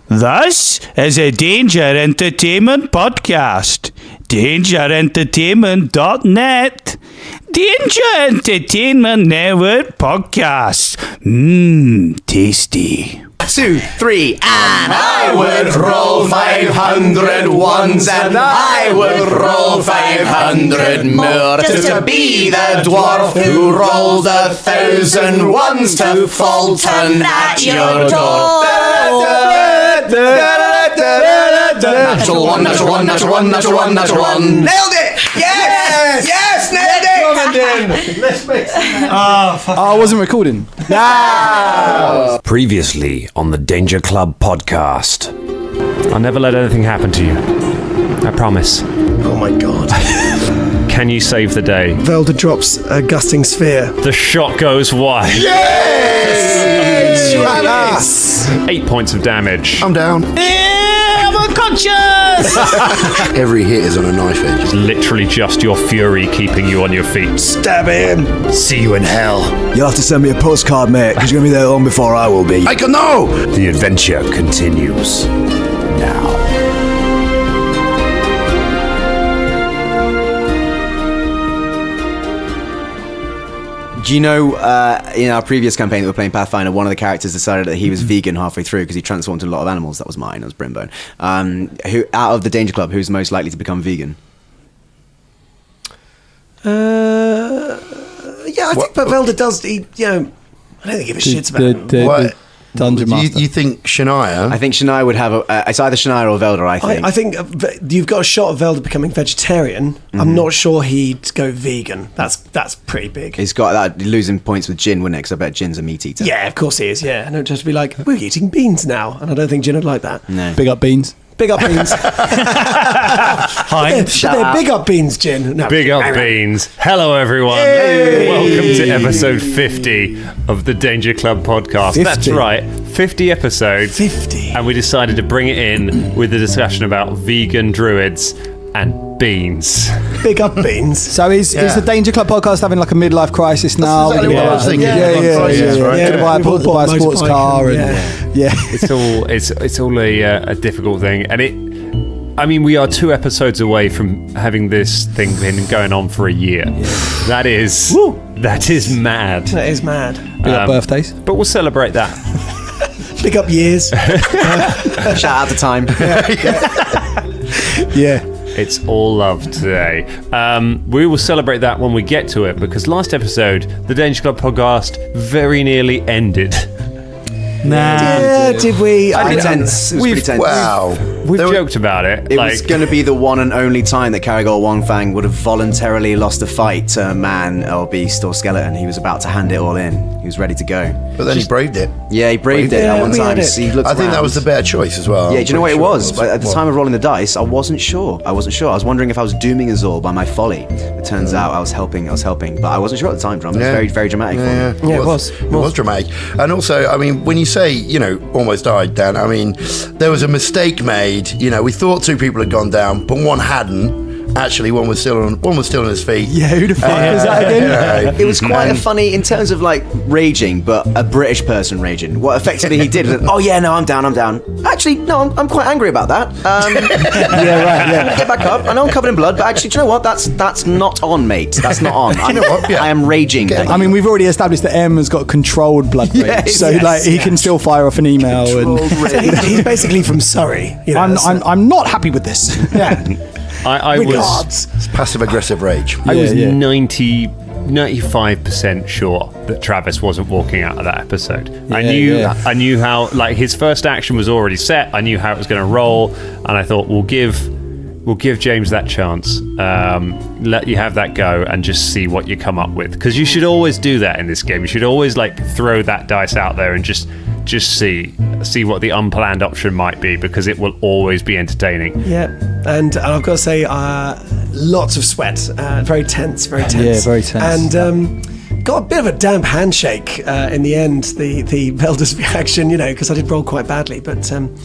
This is a Danger Entertainment podcast. DangerEntertainment.net. Danger Entertainment Network podcasts. Tasty. 2, 3, and I would roll 500 ones, and I would roll 500 more, just to be the dwarf who rolled 1,000 ones to Fulton at your door. Natural one, natural one, natural one, natural one, natural one. Nailed it! Yes! Yes, nailed it! Let's mix. I wasn't recording. No! Previously on the Danger Club podcast. I'll never let anything happen to you. I promise. Oh my god. Can you save the day? Velda drops a gusting sphere. The shot goes wide. Yes! Yes! 8 points of damage. I'm down. I'm unconscious! Every hit is on a knife edge. It's literally just your fury keeping you on your feet. Stab him! See you in hell. You'll have to send me a postcard, mate, because you're going to be there long before I will be. I can know! The adventure continues now. Do you know, in our previous campaign that we were playing Pathfinder, one of the characters decided that he was vegan halfway through because he transformed into a lot of animals. That was mine, that was Brimbone. Who, out of the Danger Club, who's most likely to become vegan? Yeah, I think Velda does. I don't think he gives shits about him. What? Dungeon Master. You think Shania? I think Shania would have it's either Shania or Velda, I think. I think you've got a shot of Velda becoming vegetarian. Mm-hmm. I'm not sure he'd go vegan. That's pretty big. He's got that losing points with Jin, wouldn't it? Because I bet Jin's a meat eater. Yeah, of course he is, yeah. And it'd just be like, we're eating beans now. And I don't think Jin would like that. No. Big up beans. Big up beans. Hi. They're big up beans, Jin. No. Big up beans. Hello, everyone. Hey. Welcome to episode 50 of the Danger Club podcast. 50. That's right, 50 episodes. 50. And we decided to bring it in with a discussion about vegan druids and beans. Big up beans. So is the Danger Club podcast having like a midlife crisis now? exactly what I was thinking. Yeah. Crisis, right? Gonna buy We've all bought a a sports motorbike car and yeah. It's all a difficult thing, and we are 2 episodes away from having this thing been going on for a year. That is mad. That is mad. Big up birthdays. But we'll celebrate that. Big up years. Shout out to time. Yeah. It's all love today. We will celebrate that when we get to it, because last episode, the Danger Club podcast very nearly ended. Yeah, did we? Pretty tense. It was pretty tense. Wow. We've joked about it. It was going to be the one and only time that Caragol Wongfang would have voluntarily lost a fight to a man or beast or skeleton. He was about to hand it all in. He was ready to go. But then he braved it. Yeah, he braved it at one we time. had it. He looked I think that around. was the better choice as well. Yeah, do you know what it was? Pretty sure At the time of rolling the dice, I wasn't sure. I was wondering if I was dooming us all by my folly. It turns out I was helping, but I wasn't sure at the time, Drum. It was very, very dramatic for me. Yeah, it was. It was dramatic. And also, when you say, almost died, Dan, there was a mistake made. We thought 2 people had gone down, but one hadn't. Actually, one was still on his feet. Yeah, who the fuck is that again? It was quite a funny, in terms of like raging, but a British person raging. What effectively he did was, oh yeah, no, I'm down. Actually, no, I'm quite angry about that. Yeah, right, yeah. Get back up. I know I'm covered in blood, but actually, do you know what? That's not on, mate. That's not on. You know what? Yeah. I am raging. We've already established that M has got controlled blood rage, so he can still fire off an email. He's basically from Surrey. I'm not happy with this. Yeah. I was Regards. It's passive-aggressive rage. 95% sure that Travis wasn't walking out of that episode. I knew how, like, his first action was already set. I knew how it was going to roll, and I thought we'll give James that chance. Let you have that go and just see what you come up with, because you should always do that in this game. You should always throw that dice out there and just see what the unplanned option might be, because it will always be entertaining. Yeah, and I've got to say, lots of sweat, very tense. Yeah, very tense. And got a bit of a damp handshake in the end, the Velda's reaction, because I did roll quite badly, but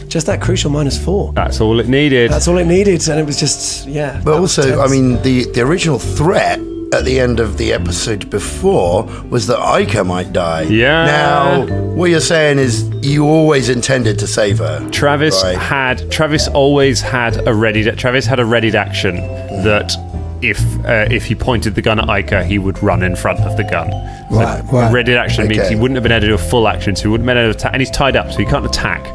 just that crucial -4. That's all it needed. That's all it needed, and it was just, But also, the original threat at the end of the episode before was that Ica might die. Yeah. Now, what you're saying is you always intended to save her. Travis right? always had a readied action that if he pointed the gun at Ica, he would run in front of the gun. Right. A readied action means Okay. he wouldn't have been able to do a full action, so he wouldn't have been able to attack, and he's tied up, so he can't attack.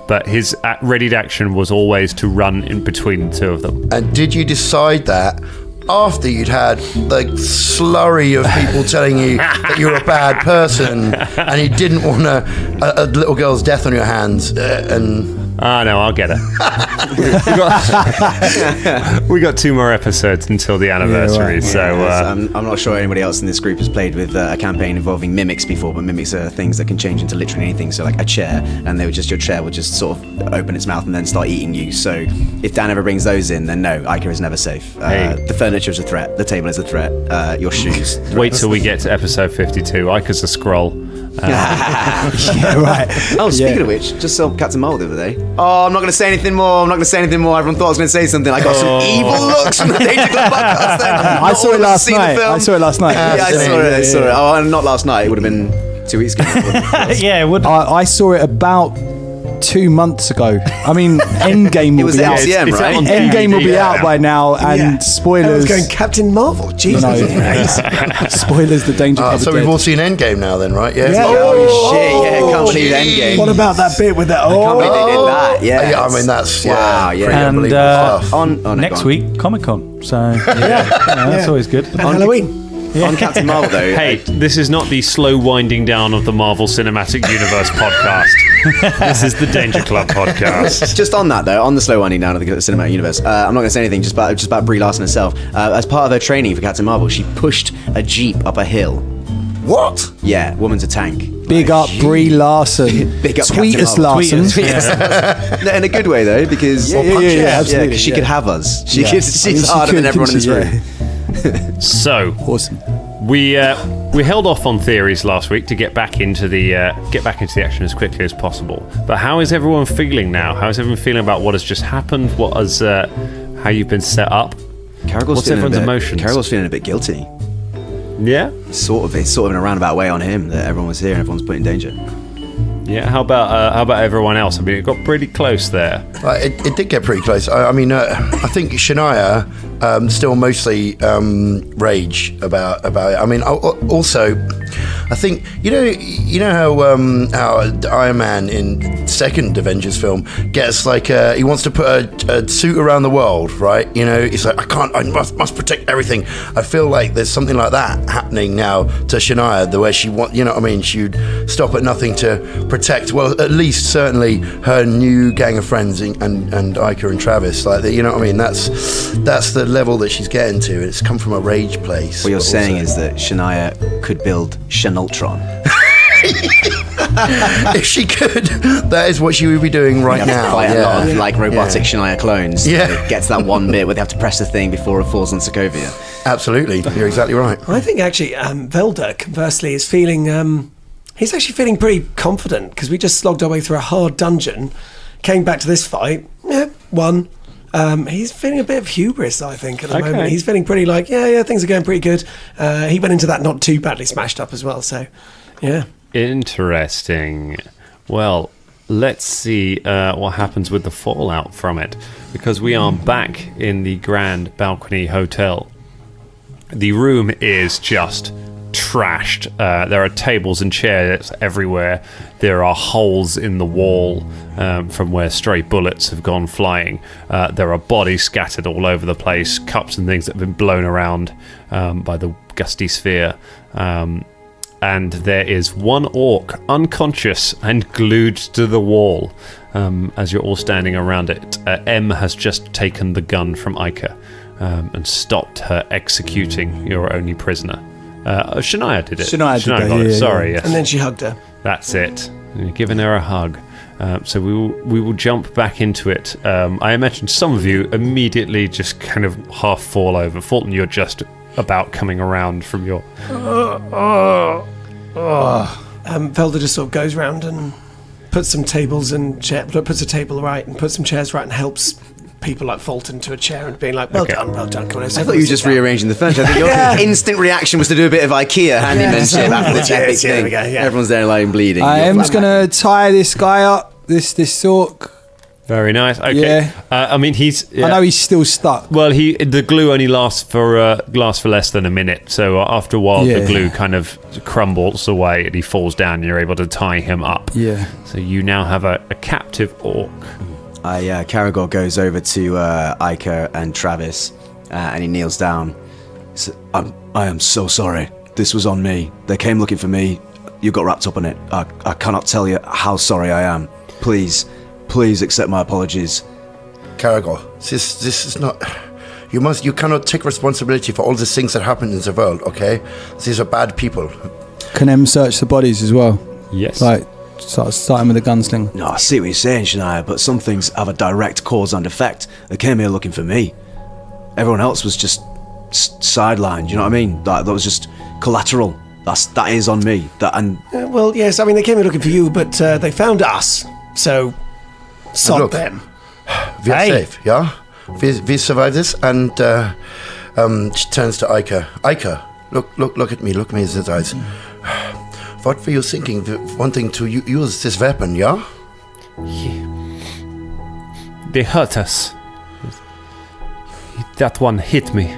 But his readied action was always to run in between the two of them. And did you decide that after you'd had the slurry of people telling you that you're a bad person and you didn't want a little girl's death on your hands No, I'll get her. we got 2 more episodes until the anniversary, I'm not sure anybody else in this group has played with a campaign involving mimics before, but mimics are things that can change into literally anything. So like a chair, and your chair would just sort of open its mouth and then start eating you. So if Dan ever brings those in, then no, Ica is never safe. The furniture is a threat. The table is a threat. Your shoes. wait till we get to episode 52. Ica's a scroll. Yeah, right. Oh, speaking of which, just saw Captain Marvel the other day. Oh, I'm not going to say anything more. Everyone thought I was going to say something. I got some evil looks from the Danger Club podcast then. I saw it last night. Yeah, I saw it. Oh, not last night. It would have been 2 weeks ago. Yeah, it would. I saw it about 2 months ago. I mean, Endgame It will was be out. MCM, It's right? on Endgame will be DVD. out by now, and I spoilers. was going Captain Marvel. Jesus. Spoilers. The Danger Club. so are we've dead. all seen Endgame now then, right? Yeah. Yeah. Oh, shit, yeah, can't believe Endgame. What about that bit with the Can't believe they did that, yeah. Yeah, I mean, that's Wow, yeah. pretty And unbelievable stuff. next week, Comic-Con. So, that's always good. and Halloween. On Captain Marvel, though. Hey, this is not the slow winding down of the Marvel Cinematic Universe podcast. This is the Danger Club podcast. Just on that though, on the slow winding down of the cinematic universe, I'm not going to say anything. Just about Brie Larson herself. As part of her training for Captain Marvel, she pushed a jeep up a hill. What? Yeah, woman's a tank. Big up Brie Larson. Big up Tweet Captain us, Marvel. Larson. No, in a good way though, because absolutely. because she could have us. Yeah. She's harder than everyone in this room. So, Awesome. we held off on theories last week to get back into the action as quickly as possible. But how is everyone feeling now? How is everyone feeling about what has just happened? How you've been set up? What's everyone's emotions? Caragor's feeling a bit guilty. Yeah. It's sort of in a roundabout way on him that everyone was here and everyone's put in danger. Yeah. How about everyone else? I mean, it got pretty close there. It did get pretty close. I think Shania still mostly rage about it. I mean, also, I think you know how Iron Man in second Avengers film gets like he wants to put a suit around the world, right? You know, it's like I must protect everything. I feel like there's something like that happening now to Shania, the way she she'd stop at nothing to protect. Well, at least certainly her new gang of friends and Ica and Travis. Like you know what I mean? That's the level that she's getting to. It's come from a rage place. What you're saying is that Shania could build Shanultron. If she could, that is what she would be doing right now. Fight a lot of like robotic Shania clones. Yeah. To get to that one bit where they have to press the thing before it falls on Sokovia. Absolutely, you're exactly right. I think actually Velda, conversely, is feeling... he's actually feeling pretty confident because we just slogged our way through a hard dungeon, came back to this fight, won. He's feeling a bit of hubris, I think, at the moment. He's feeling pretty like, things are going pretty good. He went into that not too badly smashed up as well, so, yeah. Interesting. Well, let's see what happens with the fallout from it, because we are back in the Grand Balcony Hotel. The room is just trashed. There are tables and chairs everywhere. There are holes in the wall from where stray bullets have gone flying. There are bodies scattered all over the place, cups and things that have been blown around by the gusty sphere. And there is one orc unconscious and glued to the wall as you're all standing around it. M has just taken the gun from Ica and stopped her executing your only prisoner. Shania did it. Shania did that, got it. yeah. Sorry, yes. And then she hugged her. That's it. You're giving her a hug. So we will jump back into it. I imagine some of you immediately just kind of half fall over. Fulton, you're just about coming around from your... Velda just sort of goes round and puts some tables and puts a table right and puts some chairs right and helps people like Fulton to a chair and being like, well done, come on. I thought you were just rearranging the furniture. I think your instant reaction was to do a bit of IKEA handyman shit after the epic thing. we go, yeah. Everyone's there lying bleeding. I am just going to tie this guy up, this orc. Very nice. Okay. Yeah. I mean, he's. I know he's still stuck. Well, the glue only lasts for less than a minute. So after a while, the glue kind of crumbles away, and he falls down. And you're able to tie him up. Yeah. So you now have a captive orc. Caragor goes over to Iker and Travis, and he kneels down. He says, I am so sorry. This was on me. They came looking for me. You got wrapped up in it. I cannot tell you how sorry I am. Please accept my apologies. Caragor, this is not. You cannot take responsibility for all the things that happen in the world. Okay, these are bad people. Can M search the bodies as well? Yes. Like starting with a gunsling. No, I see what you're saying, Shania, but some things have a direct cause and effect. They came here looking for me. Everyone else was just sidelined. You know what I mean? That was just collateral. That is on me. Well, yes. I mean, they came here looking for you, but they found us. So. Sod them. We are safe, yeah? We survived this, and she turns to Iker. Iker, look at me in his eyes. What were you thinking, wanting to use this weapon, yeah? They hurt us. That one hit me.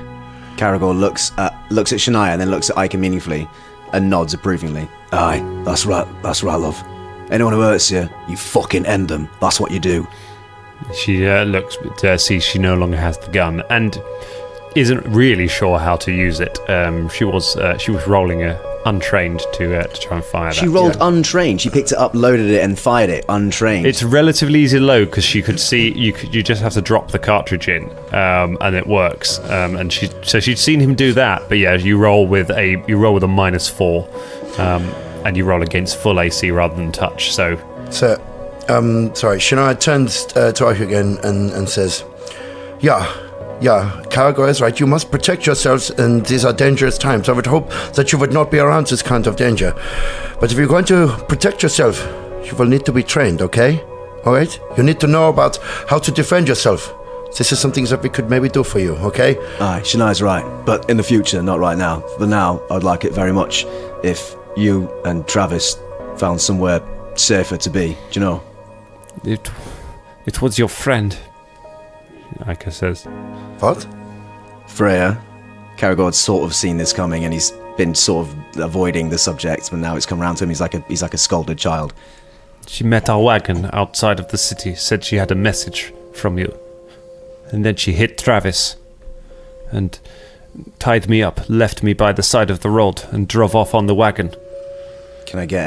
Caragor looks at Shania and then looks at Iker meaningfully and nods approvingly. Aye, that's right, love. Anyone who hurts you, you fucking end them. That's what you do. She looks, but sees she no longer has the gun and isn't really sure how to use it. She was rolling untrained to try and fire that. She rolled untrained. She picked it up, loaded it, and fired it untrained. It's relatively easy to load because she could see you just have to drop the cartridge in, and it works. And she'd seen him do that. But yeah, you roll with a -4. And you roll against full AC rather than touch, so... sorry, Shania turns to Iker again and says, Yeah, Caragor is right. You must protect yourselves, and these are dangerous times. I would hope that you would not be around this kind of danger. But if you're going to protect yourself, you will need to be trained, okay? All right? You need to know about how to defend yourself. This is something that we could maybe do for you, okay? Aye, Shania's right, but in the future, not right now. For now, I'd like it very much if you and Travis found somewhere safer to be, do you know? It was your friend, Iker says. What? Freya. Caragor's sort of seen this coming and he's been sort of avoiding the subject, but now it's come round to him. He's like a scolded child. She met our wagon outside of the city, said she had a message from you. And then she hit Travis and tied me up, left me by the side of the road and drove off on the wagon. Can I get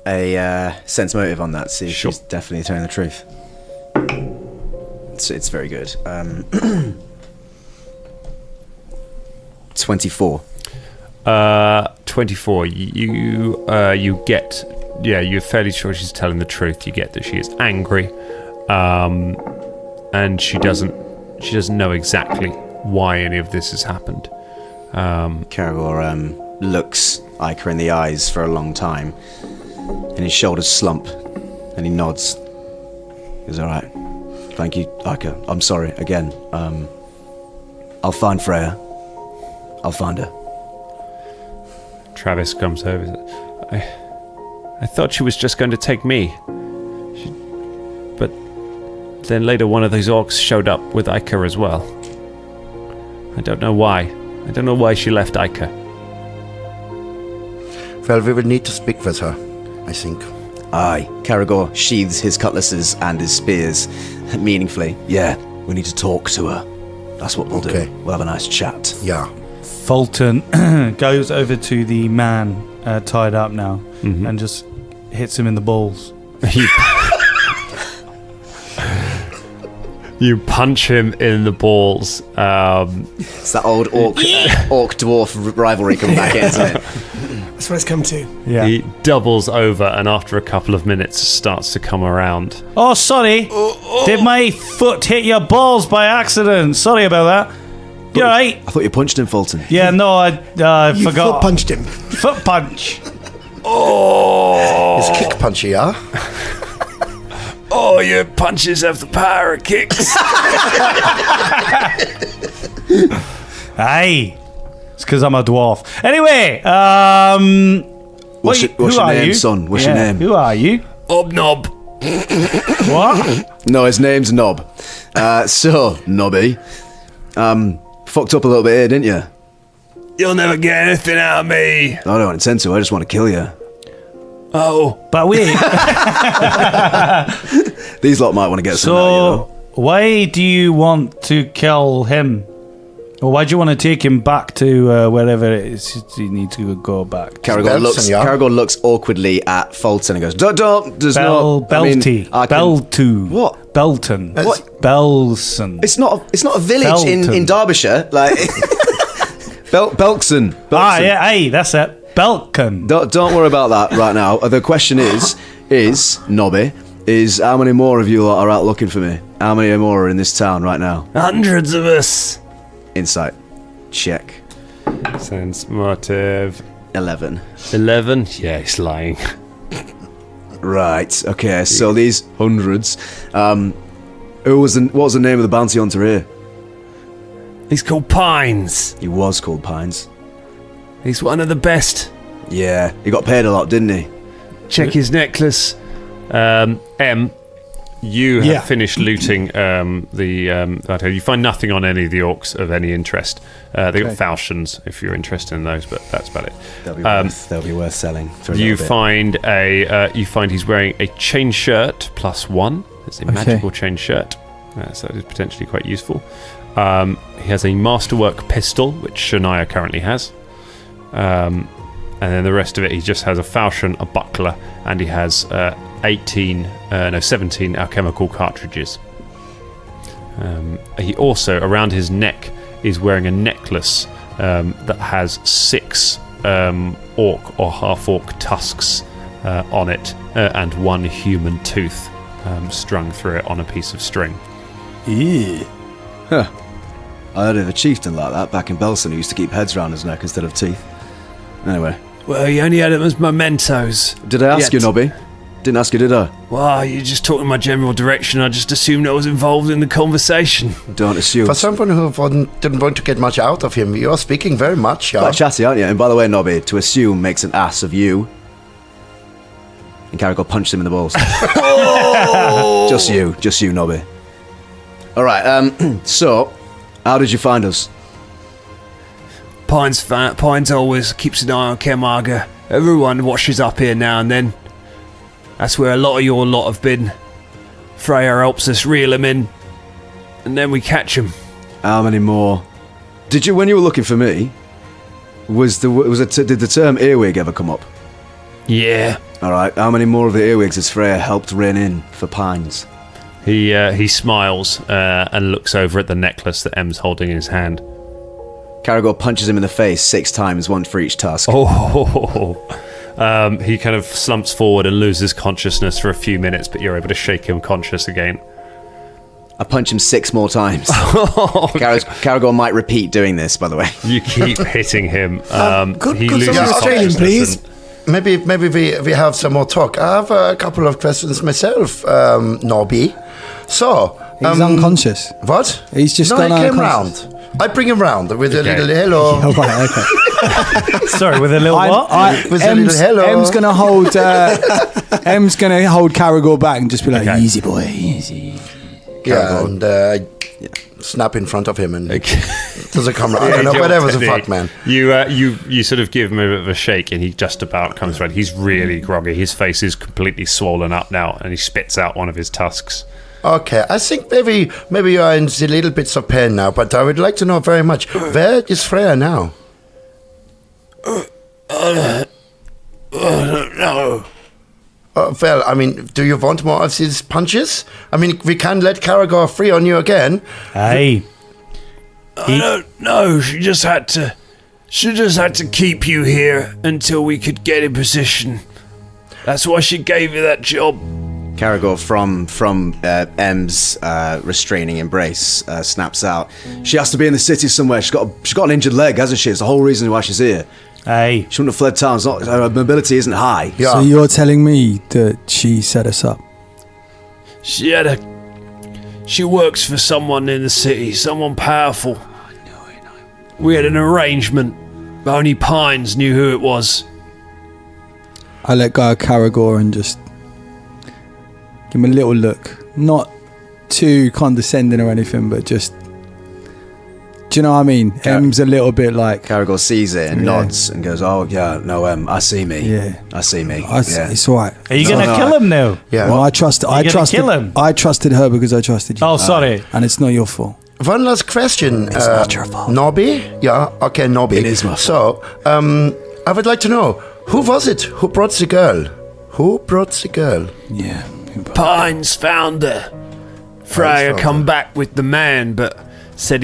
a sense motive on that? See if she's definitely telling the truth. It's very good. 24. 24. You get. Yeah, you're fairly sure she's telling the truth. You get that she is angry, and she doesn't know exactly why any of this has happened. Caragor looks Iker in the eyes for a long time, and his shoulders slump, and he nods. He's all right. Thank you, Iker. I'm sorry again. I'll find Freya. I'll find her. Travis comes over. I thought she was just going to take me. But then later one of those orcs showed up with Iker as well. I don't know why. I don't know why she left Iker. Well, we will need to speak with her, I think. Aye. Caragor sheathes his cutlasses and his spears meaningfully. Yeah, we need to talk to her. That's what we'll do. We'll have a nice chat. Yeah. Fulton goes over to the man tied up now and just hits him in the balls. You punch him in the balls. It's that old orc dwarf rivalry coming back in, isn't it? That's what it's come to. Yeah. He doubles over and after a couple of minutes starts to come around. Oh, sorry. Did my foot hit your balls by accident? Sorry about that. You alright? I thought you punched him, Fulton. Yeah, no, I You forgot. foot punched him. Foot punch. It's kick punchy, yeah? Oh, your punches have the power of kicks. Aye. It's because I'm a dwarf. Anyway, What's your name, son? What's your name? Who are you? Obnob. What? No, his name's Nob. So, Nobby, fucked up a little bit here, didn't you? You'll never get anything out of me. I don't intend to. I just want to kill you. Oh. But wait. These lot might want to get some out, you know? Why do you want to kill him? Or why do you want to take him back to wherever it is you need to go back? Caragor looks awkwardly at Fulton and goes, don't, there's no... Belty. Beltu. What? Belton. What? Belson. It's not a village in Derbyshire. Like... Belkson. Yeah, aye, that's it. Belkin. Don't worry about that right now. The question is Nobby, is how many more of you lot are out looking for me? How many more are in this town right now? Hundreds of us. Insight. Check. Sense motive. 11. 11? Yeah, he's lying. Right, okay, so these hundreds. What was the name of the bounty hunter here? He's called Pines. He was called Pines. He's one of the best. Yeah, he got paid a lot, didn't he? Check his necklace. You have finished looting the you find nothing on any of the orcs of any interest. They got falchions if you're interested in those, but that's about it. They'll be worth selling. You find he's wearing a chain shirt +1. It's a magical chain shirt, so it is potentially quite useful. He has a masterwork pistol, which Shania currently has. And then the rest of it, he just has a falchion, a buckler, and he has 17 alchemical cartridges. He also, around his neck, is wearing a necklace that has 6 orc or half-orc tusks on it, and 1 human tooth strung through it on a piece of string. Yeah. Huh. I heard of a chieftain like that back in Belson who used to keep heads round his neck instead of teeth. Anyway. Well, he only had them as mementos. Did I ask you, Nobby? Didn't ask you, did I? Well, you just talked in my general direction. I just assumed I was involved in the conversation. Don't assume. For someone who didn't want to get much out of him, you're speaking very much, yeah. Quite chatty, aren't you? And by the way, Nobby, to assume makes an ass of you. And Caragor punched him in the balls. Just you, Nobby. Alright, so, how did you find us? Pines always keeps an eye on Camarga. Everyone washes up here now and then. That's where a lot of your lot have been. Freya helps us reel them in, and then we catch them. How many more? Did you, when you were looking for me, did the term earwig ever come up? Yeah. Alright, how many more of the earwigs has Freya helped rein in for Pines? He smiles and looks over at the necklace that M's holding in his hand. Caragor punches him in the face 6 times, 1 for each tusk. He kind of slumps forward and loses consciousness for a few minutes, but you're able to shake him conscious again. I punch him 6 more times. Caragor might repeat doing this, by the way. You keep hitting him. He loses consciousness. Please. Maybe we have some more talk. I have a couple of questions myself, Nobby. So he's unconscious. What? He's just gone I came unconscious. round. I bring him round with a little hello. Oh, right, okay. Sorry, with a little what? With a little hello. M's gonna hold Caragor back and just be like, easy boy, easy. Yeah, and snap in front of him and does it come round? I don't know, whatever the fuck, man. You sort of give him a bit of a shake and he just about comes around. He's really groggy. His face is completely swollen up now and he spits out one of his tusks. Okay, I think maybe you are in the little bits of pain now, but I would like to know very much, where is Freya now? I don't know. Well, I mean, do you want more of these punches? I mean, we can let Caragor free on you again. Aye. I don't know. She just had to keep you here until we could get in position. That's why she gave you that job. Caragor from M's restraining embrace snaps out. She has to be in the city somewhere. She's got an injured leg, hasn't she? It's the whole reason why she's here. Aye. She wouldn't have fled town. Her mobility isn't high. Yeah. So you're telling me that she set us up? She works for someone in the city, someone powerful. We had an arrangement, but only Pines knew who it was. I let go of Caragor and just give him a little look. Not too condescending or anything, but just... Do you know what I mean? M's a little bit like... Caragor sees it and nods and goes, "Oh, yeah, no, I see me. Yeah. I see me. It's all right. Are you going to kill him now? Yeah. Well, I trusted kill him? I trusted her because I trusted you. Oh, sorry. And it's not your fault. One last question. It's not your fault. Nobby? Yeah, okay, Nobby. It is my fault. So, I would like to know, who was it who brought the girl? Who brought the girl? Yeah. Pines found her. Freya come back with the man, but said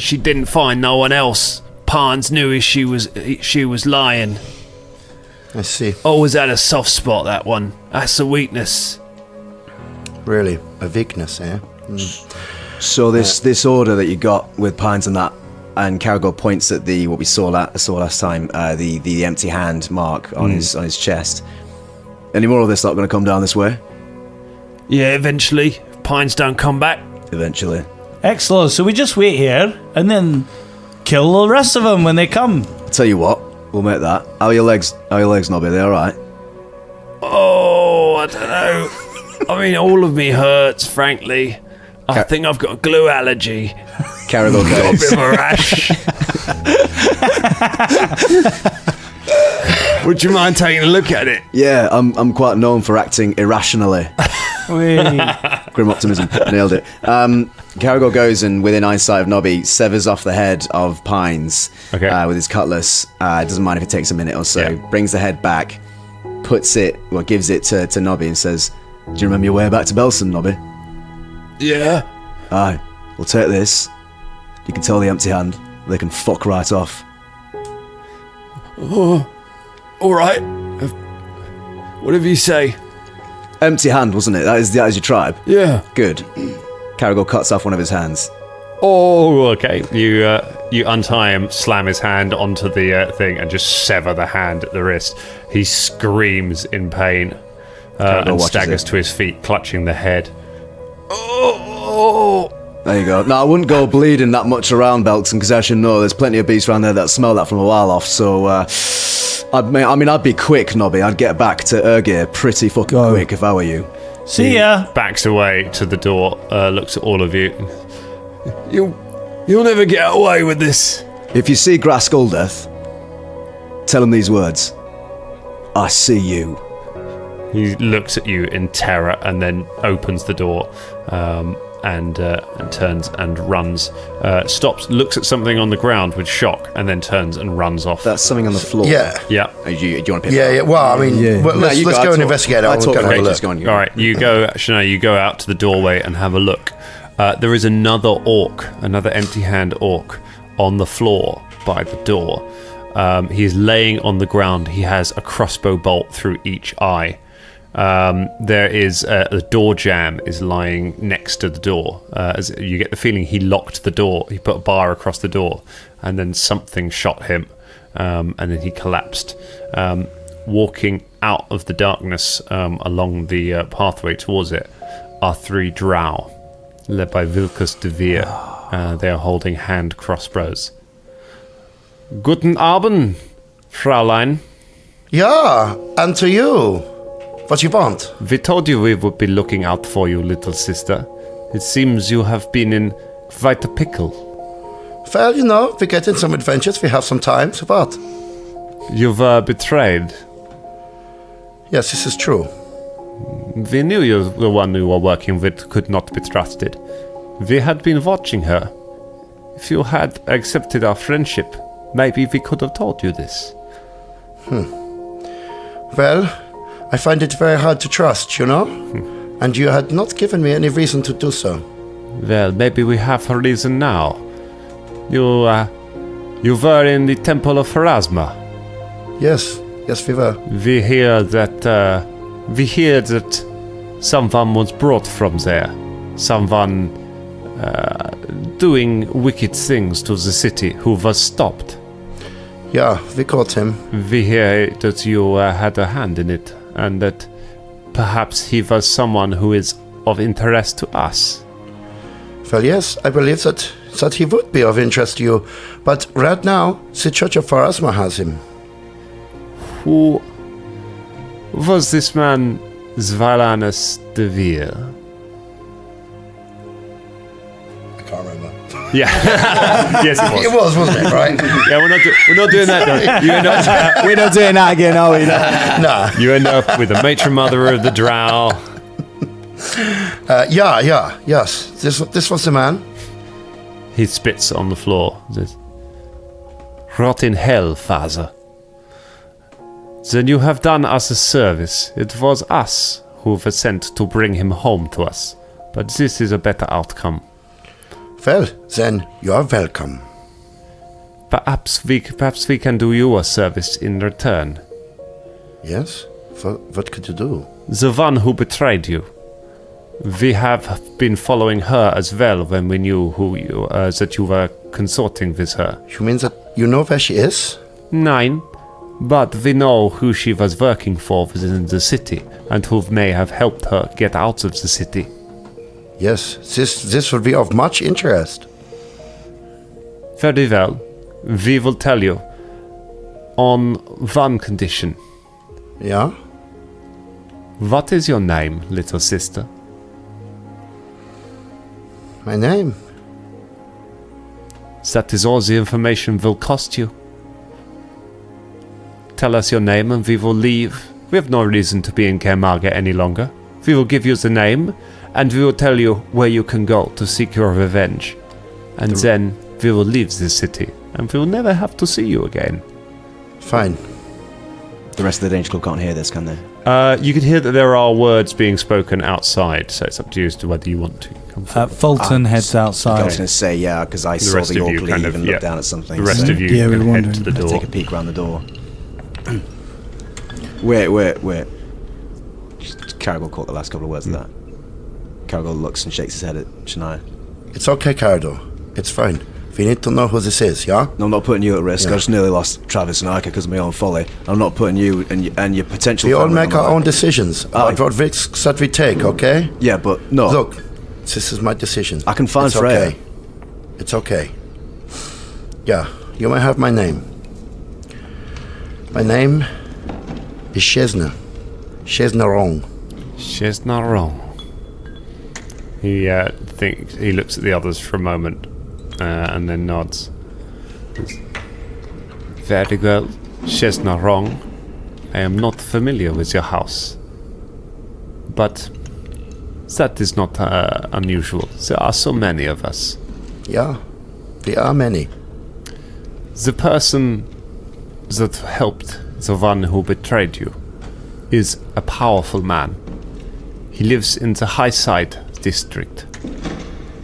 she didn't find no one else. Pines knew she was lying. I see. Always had a soft spot, that one. That's a weakness. Really? A weakness, eh? So this order that you got with Pines and that, and Caragor points at what we saw last time, the empty hand mark on his chest. Any more of this lot going to come down this way? Yeah, eventually. Pines don't come back. Eventually. Excellent. So we just wait here and then kill the rest of them when they come. I'll tell you what, we'll make that. How are your legs, Nobby? They all right? Oh, I don't know. I mean, all of me hurts, frankly. I think I've got a glue allergy. Caragor Got a goes. bit of a rash. Would you mind taking a look at it? Yeah, I'm quite known for acting irrationally. Grim optimism. Nailed it. Caragor goes and, within eyesight of Nobby, severs off the head of Pines with his cutlass. It doesn't mind if it takes a minute or so. Yeah. Brings the head back, gives it to Nobby and says, "Do you remember your way back to Belson, Nobby?" Yeah. Aye. We'll take this. You can tell the empty hand. They can fuck right off. Oh, all right. Whatever you say. Empty hand, wasn't it? That is your tribe? Yeah. Good. Caragor cuts off one of his hands. Oh, okay. You untie him, slam his hand onto the thing, and just sever the hand at the wrist. He screams in pain and staggers to his feet, clutching the head. Oh! There you go. Now, I wouldn't go bleeding that much around Belton, because as you know, there's plenty of beasts around there that smell that from a while off, so, I'd be quick, Nobby. I'd get back to Urgir pretty fucking quick if I were you. See ya. Backs away to the door, looks at all of you. You'll never get away with this. If you see Grass Skuldeth, tell him these words. I see you. He looks at you in terror and then opens the door and turns and runs. Stops, looks at something on the ground with shock, and then turns and runs off. That's something on the floor. Yeah. Yeah. Do you want to pick Yeah, it yeah. up? Well, I mean, let's go and investigate it. I talk We'll go and have a just look. go on. All right, you go, Shania, you go out to the doorway and have a look. There is another orc, another empty-hand orc, on the floor by the door. He is laying on the ground. He has a crossbow bolt through each eye. There is a door jam is lying next to the door. As you get the feeling he locked the door. He put a bar across the door, and then something shot him, and then he collapsed. Walking out of the darkness along the pathway towards it are 3 drow, led by Vilkus de Veer. They are holding hand crossbows. Guten Abend, Fräulein. Yeah, and to you. What you want? We told you we would be looking out for you, little sister. It seems you have been in quite a pickle. Well, you know, we get in some adventures, we have some time, so what? You've betrayed. Yes, this is true. We knew you, the one you were working with, could not be trusted. We had been watching her. If you had accepted our friendship, maybe we could have told you this. Well, I find it very hard to trust, you know? And you had not given me any reason to do so. Well, maybe we have a reason now. You were in the Temple of Pharasma. Yes, we were. We hear that someone was brought from there. Someone doing wicked things to the city who was stopped. Yeah, we caught him. We hear that you had a hand in it, and that perhaps he was someone who is of interest to us. Well, yes, I believe that he would be of interest to you. But right now, the Church of Pharasma has him. Who was this man, Zvalanus de Veer? I can't remember. Yeah. Yes, it was. It was, wasn't it? Right? Yeah, we're not doing that, though. We're not doing that again, are we? Nah. You end up with the matron mother of the drow. Yes. This was the man. He spits on the floor. Says, "Rot in hell, father. Then you have done us a service. It was us who were sent to bring him home to us. But this is a better outcome. Well, then you are welcome. Perhaps we can do you a service in return. Yes? What could you do? The one who betrayed you. We have been following her as well when we knew that you were consorting with her. You mean that you know where she is? 9. But we know who she was working for within the city, and who may have helped her get out of the city. Yes, this will be of much interest. Very well. We will tell you. On one condition. Yeah? What is your name, little sister? My name? That is all the information will cost you. Tell us your name and we will leave. We have no reason to be in Kermarga any longer. We will give you the name, and we will tell you where you can go to seek your revenge. And then we will leave this city, and we will never have to see you again. Fine. The rest of the Danger Club can't hear this, can they? You can hear that there are words being spoken outside, so it's up to you as to whether you want to come forward. Fulton heads I was outside. going to say, yeah, because I The saw rest the of you orc kind leave of- and look yeah. down at something. The rest so of you Yeah, we can were head wondering. to the door. take a peek around the door. Wait. Caragor caught the last couple of words of that. Caragor looks and shakes his head at Shania. It's okay, Cardo. It's fine. We need to know who this is, yeah? No, I'm not putting you at risk. Yeah. I just nearly lost Travis and Ika because of my own folly. I'm not putting you and your potential. We all family make on the our own line. decisions about what risks that we take, okay? Yeah, but no. Look, this is my decision. I can find it's Freya. Okay. It's okay. Yeah, you may have my name. My name is Shezna. Shezna Wrong. She's not wrong. He thinks. He looks at the others for a moment, and then nods. Very well. She's not wrong. I am not familiar with your house, but that is not unusual. There are so many of us. Yeah, there are many. The person that helped the one who betrayed you is a powerful man. He lives in the Highside district.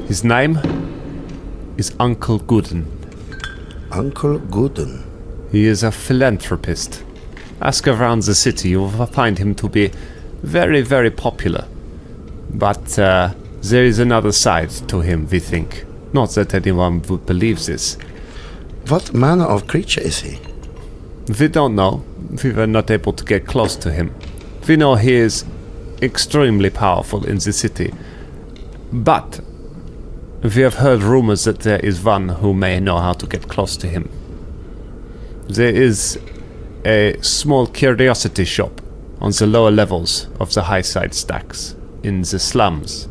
His name is Uncle Gooden. Uncle Gooden. He is a philanthropist. Ask around the city, you will find him to be very, very popular. But there is another side to him, we think. Not that anyone would believe this. What manner of creature is he? We don't know. We were not able to get close to him. We know he is extremely powerful in the city. But we have heard rumors that there is one who may know how to get close to him. There is a small curiosity shop on the lower levels of the Highside stacks in the slums.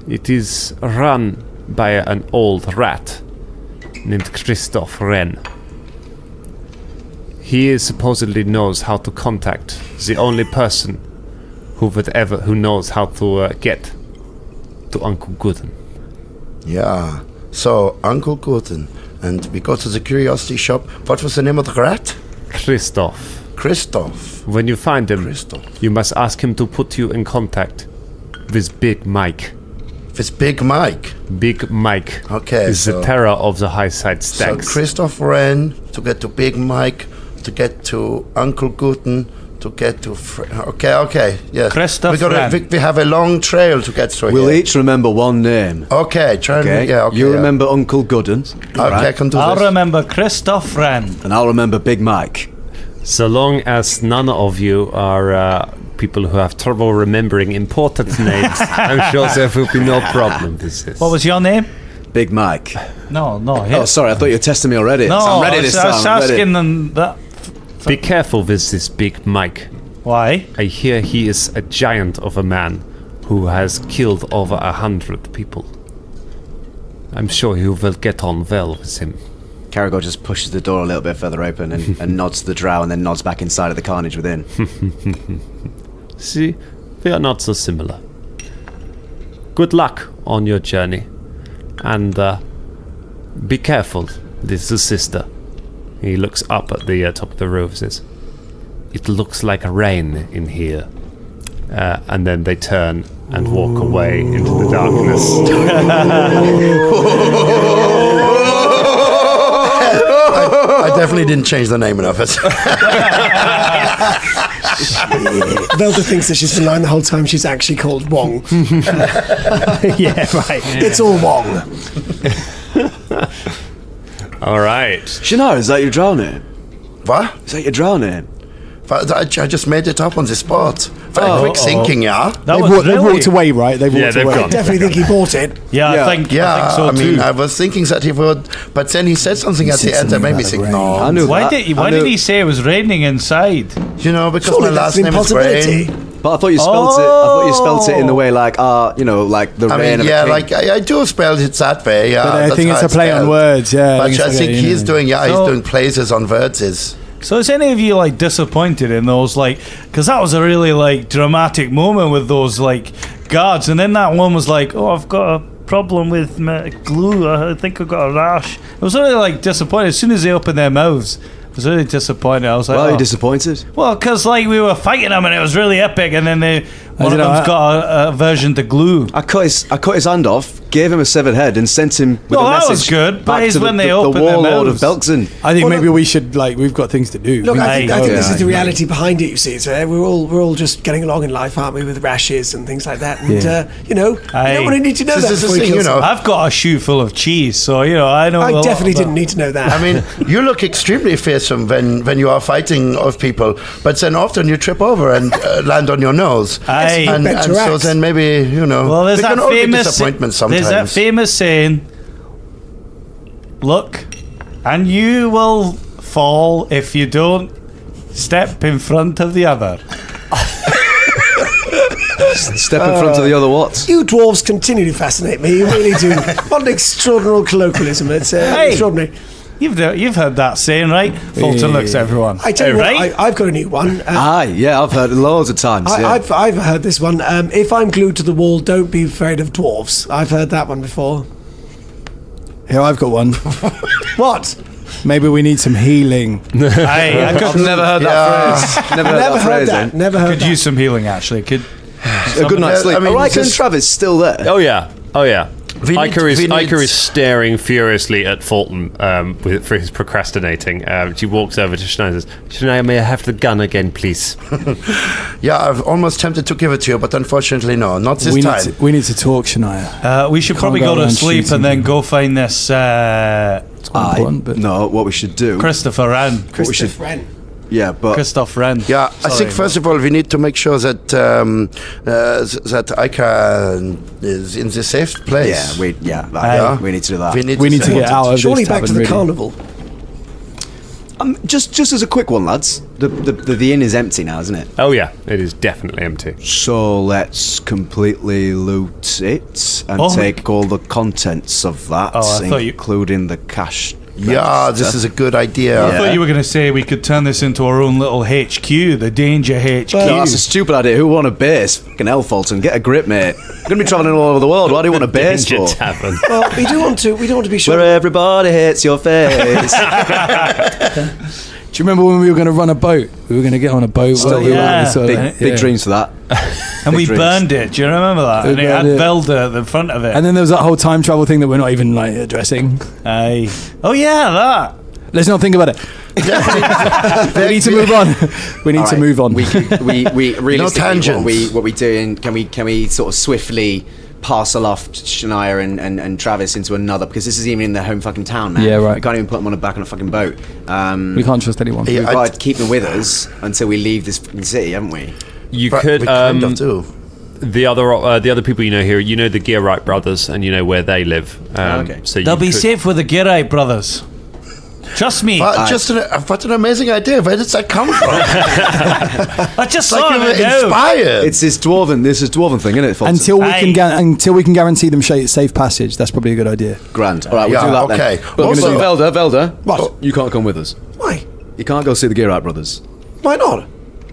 It is run by an old rat named Christoph Wren. He supposedly knows how to contact the only person who knows how to get to Uncle Gooden. Yeah. So, Uncle Gooden. And we go to the curiosity shop. What was the name of the rat? Christoph. Christoph. When you find him, Christoph. you must ask him to put you in contact with Big Mike. It's Big Mike. Big Mike Okay, is the terror of the Highside stacks. So, Christoph Wren to get to Big Mike, to get to Uncle Gooden, to get to... Okay, yes. Christoph Wren. We have a long trail to get through We'll here. each remember one name. Okay, try Okay. and... Yeah, okay. You yeah. remember Uncle Gooden. Okay, I can do I'll this. remember Christoph Wren. And I'll remember Big Mike. So long as none of you are people who have trouble remembering important names, I'm sure there will be no problem with this. What was your name? Big Mike. No. Oh, sorry, I thought you were testing me already. No, I'm ready this time. I was asking them that. Be careful with this Big Mike. Why? I hear he is a giant of a man who has killed over 100 people. I'm sure you will get on well with him. Caragor just pushes the door a little bit further open and nods to the drow and then nods back inside of the carnage within. See, we are not so similar. Good luck on your journey. And be careful, this is sister. He looks up at the top of the roof and says, it looks like rain in here. And then they turn and walk away into the darkness. I definitely didn't change the name enough. Velda thinks that she's been lying the whole time. She's actually called Wong. Yeah, right. It's all Wong. All right. Shania, is that your drow name? What? Is that your drow name? I just made it up on the spot. Very quick thinking, yeah. That was They've really... walked away, right? They've walked they've away. gone. Definitely think he bought it. Yeah, I think so too. I was thinking that he would, but then he said something at the end that made me think, no. I knew Why that. did he say it was raining inside? You know, because Surely my that's last an name is impossibility. Rain. But I thought you spelt it. I thought you spelt it in the way like, like the I rain. mean, yeah, like I do spell it that way. Yeah, But I that's think how it's a play on spelled. words, yeah. But I think he's doing. doing places on verses. So is any of you like disappointed in those because that was a really like dramatic moment with those like guards, and then that one was like, oh, I've got a problem with my glue, I think I've got a rash. I was really like disappointed as soon as they opened their mouths. I was really disappointed. I was like, Why are you disappointed? well, because like we were fighting them and it was really epic, and then one of them's got a version to glue. I cut his hand off, gave him a severed head, and sent him with No, a that message. was good, but back it's to when the, they the opened their warlord of mouths. Bugden. I think Well, maybe we should we've got things to do. Look, I think this is the yeah. reality behind it. You see, so we're all just getting along in life, aren't we, with rashes and things like that. And you don't really need to know This that is the before you thing, kill you know. someone. I've got a shoe full of cheese, so I know. I definitely didn't need to know that. I mean, you look extremely fearsome when you are fighting of people, but then often you trip over and land on your nose. Aye. And better so act. then maybe, Well, there's there that can all be famous disappointment sometimes. There's that famous saying, look, and you will fall if you don't step in front of the other. Step in front of the other what? You dwarves continue to fascinate me. You really do. What an extraordinary colloquialism. It's extraordinary. You've heard that saying, right? Fulton looks at everyone. I tell you right? what, I've got a new one. Aye, yeah, I've heard it loads of times. Yeah. I've heard this one. If I'm glued to the wall, don't be afraid of dwarves. I've heard that one before. Here, I've got one. What? Maybe we need some healing. Aye, I I've never heard that phrase. Never heard that phrase. that. Then. Never heard could that. use some healing, actually. Could A good night's sleep. I mean, Alright, and just- Travis still there. Oh yeah. Iker need- is staring furiously at Fulton for his procrastinating. She walks over to Shania and says, Shania, may I have the gun again, please? Yeah, I've almost tempted to give it to you, but unfortunately, no, not this time. We need to talk, Shania. we should probably go go to around sleep shooting and then people. go find this It's quite important, but No, what we should do. Christopher Wren. What we should, Friend. yeah, but Christoph Wren. Yeah, I think first of all we need to make sure that that Ica is in the safe place. we need to do that. We need we to need to say- get out of Surely this back to tavern, the really. carnival. Just as a quick one, lads. The inn is empty now, isn't it? Oh yeah, it is definitely empty. So let's completely loot it and Oh. take all the contents of that, Oh, I thought you- including the cash. Yeah, this is a good idea. I thought you were going to say we could turn this into our own little HQ, the Danger HQ. No, that's a stupid idea. Who want a base? Fucking hell, Fulton, get a grip, mate. You're gonna be travelling all over the world. Why do you want a base Danger for? Tavern. Well, we don't want to be sure. Where everybody hates your face. Do you remember when we were going to run a boat? We were going to get on a boat. Still weren't we? yeah. Sort of- Big dreams for that. and we big dreams. burned it. Do you remember that? We And it had burned it. Velda at the front of it. And then there was that whole time travel thing that we're not even like addressing. Aye. Oh yeah, that. Let's not think about it. We need to move on. We need to move on. We realistically tangents. what we do. Can we sort of swiftly parcel off Shania and Travis into another, because this is even in their home fucking town, man. Yeah, right. We can't even put them on back on a fucking boat. We can't trust anyone. We've got to keep them with us until we leave this fucking city, haven't we? You But could we kind of do. the other people you know here. You know the Gearwright brothers, and you know where they live. Okay. So They'll be could- safe with the Gearite brothers. Trust me. What an amazing idea. Where did that come from? I just Like saw you were it now. inspired. It's this dwarven thing, isn't it? Fulton? Until we can guarantee them safe passage, that's probably a good idea. Grand. All right, we'll Yeah, do that okay. then. But we're Also- going to do Velda. What? You can't come with us. Why? You can't go see the Gearite brothers. Why not?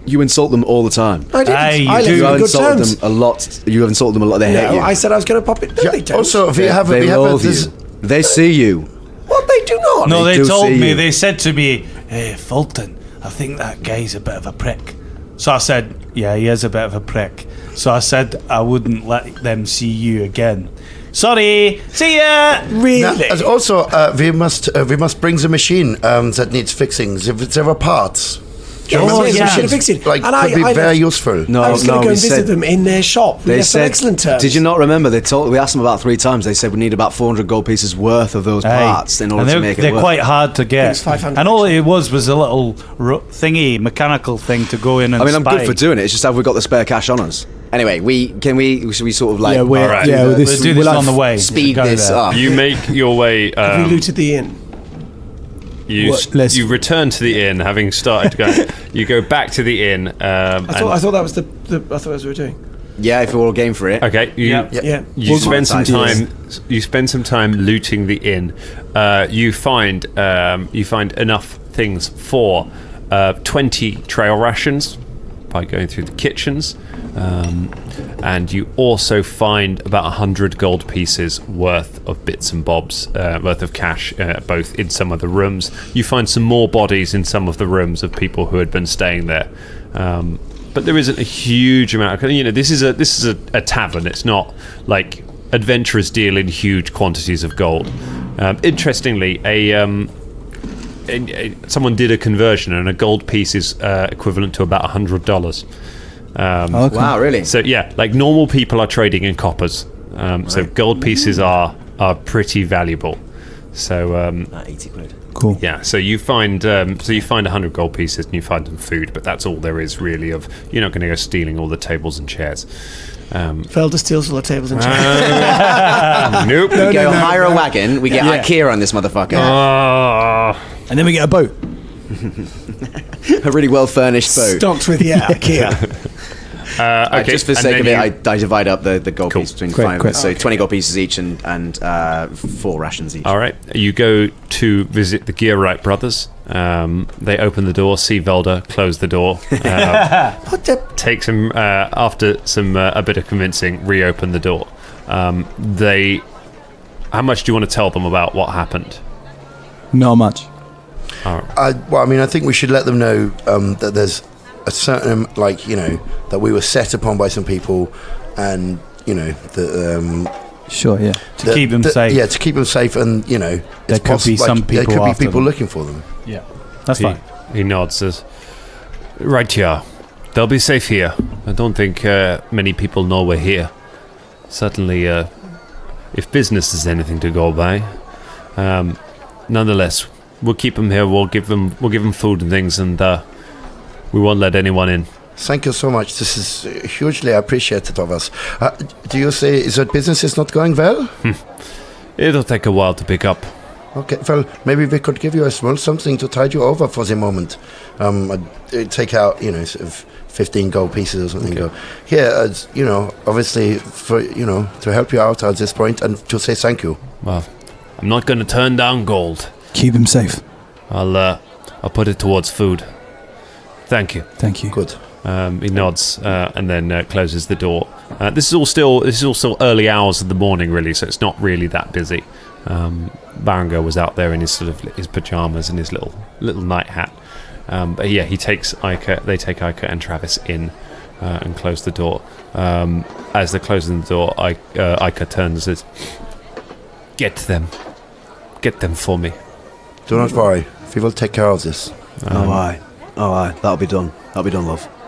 You insult them all the time. I didn't. Aye, you I do. live You in have good insulted terms. them a lot. You have insulted them a lot. They hate No, you. I said I was going to pop it. No, they don't. Also, we have they a loathe this. you. They see you. What? They do not. No, they do told see me. you. They said to me, "Hey, Fulton, I think that guy's a bit of a prick." So I said, "Yeah, he is a bit of a prick." So I said I wouldn't let them see you again. Sorry. See ya. Really? Now, as also, we must bring the machine that needs fixing. There are parts. Yes, Oh, yes, yeah. we should have fixed it. Like, And could be I very left- useful. No, I was going to go we and visit said- them in their shop. We They left on said, excellent terms. did you not remember? We asked them about 3 times. They said we need about 400 gold pieces worth of those parts in order and to they're, make it they're work. quite hard to get. it's 500 And all it was a little thingy, mechanical thing to go in and I mean, I'm spy. good for doing it. It's just have we got the spare cash on us? Anyway, should we sort of like Yeah, we're, Alright. yeah, We'll do this we'll have- on the way. speed Go this there. up? You make your way. we looted the inn. let's- You return to the inn, having started going. You go back to the inn. I thought that was the I thought that's what we were doing. Yeah, if we're all game for it. Okay. Yeah. You spend some Yes. time. You spend some time looting the inn. You find enough things for 20 trail rations by going through the kitchens, and you also find about 100 gold pieces worth of bits and bobs, worth of cash, both in some of the rooms. You find some more bodies in some of the rooms of people who had been staying there. But there isn't a huge amount. This is a tavern. It's not like adventurers deal in huge quantities of gold. Interestingly, someone did a conversion, and a gold piece is equivalent to about $100. Okay. Wow, really? So yeah, like normal people are trading in coppers. So gold pieces are pretty valuable. So 80 quid. Cool. yeah, so you find 100 gold pieces and you find some food, but that's all there is really. You're not going to go stealing all the tables and chairs. Felder steals all the tables and chairs. Nope. We go hire a wagon. We get IKEA on this motherfucker. And then we get a boat. A really well furnished boat. Stocked with IKEA. Okay, Just for the and sake then of it, I divide up the gold piece between Great, 5 of great. us. So 20 gold pieces each and 4 rations each. All right, you go to visit the Gearwright brothers. They open the door, see Velda, close the door. What the? Take some after some a bit of convincing, reopen the door. How much do you want to tell them about what happened? Not much. I think we should let them know that there's a certain, that we were set upon by some people, and that Sure, yeah. To keep them safe. Yeah, to keep them safe, and There could be some there people could be after people them. looking for them. Yeah, that's fine. He nods, says, "Right here. They'll be safe here. I don't think many people know we're here. Certainly, if business is anything to go by. Nonetheless, we'll keep them here. We'll give them food and things, and we won't let anyone in." Thank you so much. This is hugely appreciated of us. Do you say is that business is not going well? It'll take a while to pick up. Okay, well, maybe we could give you a small something to tide you over for the moment. I'd take out, sort of 15 gold pieces or something. Okay. Go here, obviously for to help you out at this point and to say thank you. Well, I'm not going to turn down gold. Keep them safe. I'll put it towards food. Thank you. Thank you. Good. He nods and then closes the door. This is all still early hours of the morning, really, so it's not really that busy. Barango was out there in his his pajamas and his little night hat. But yeah, they take Ica and Travis in and close the door. As they're closing the door, Ica turns and says, Get them for me. Do not worry. We will take care of this. Oh, aye. That'll be done.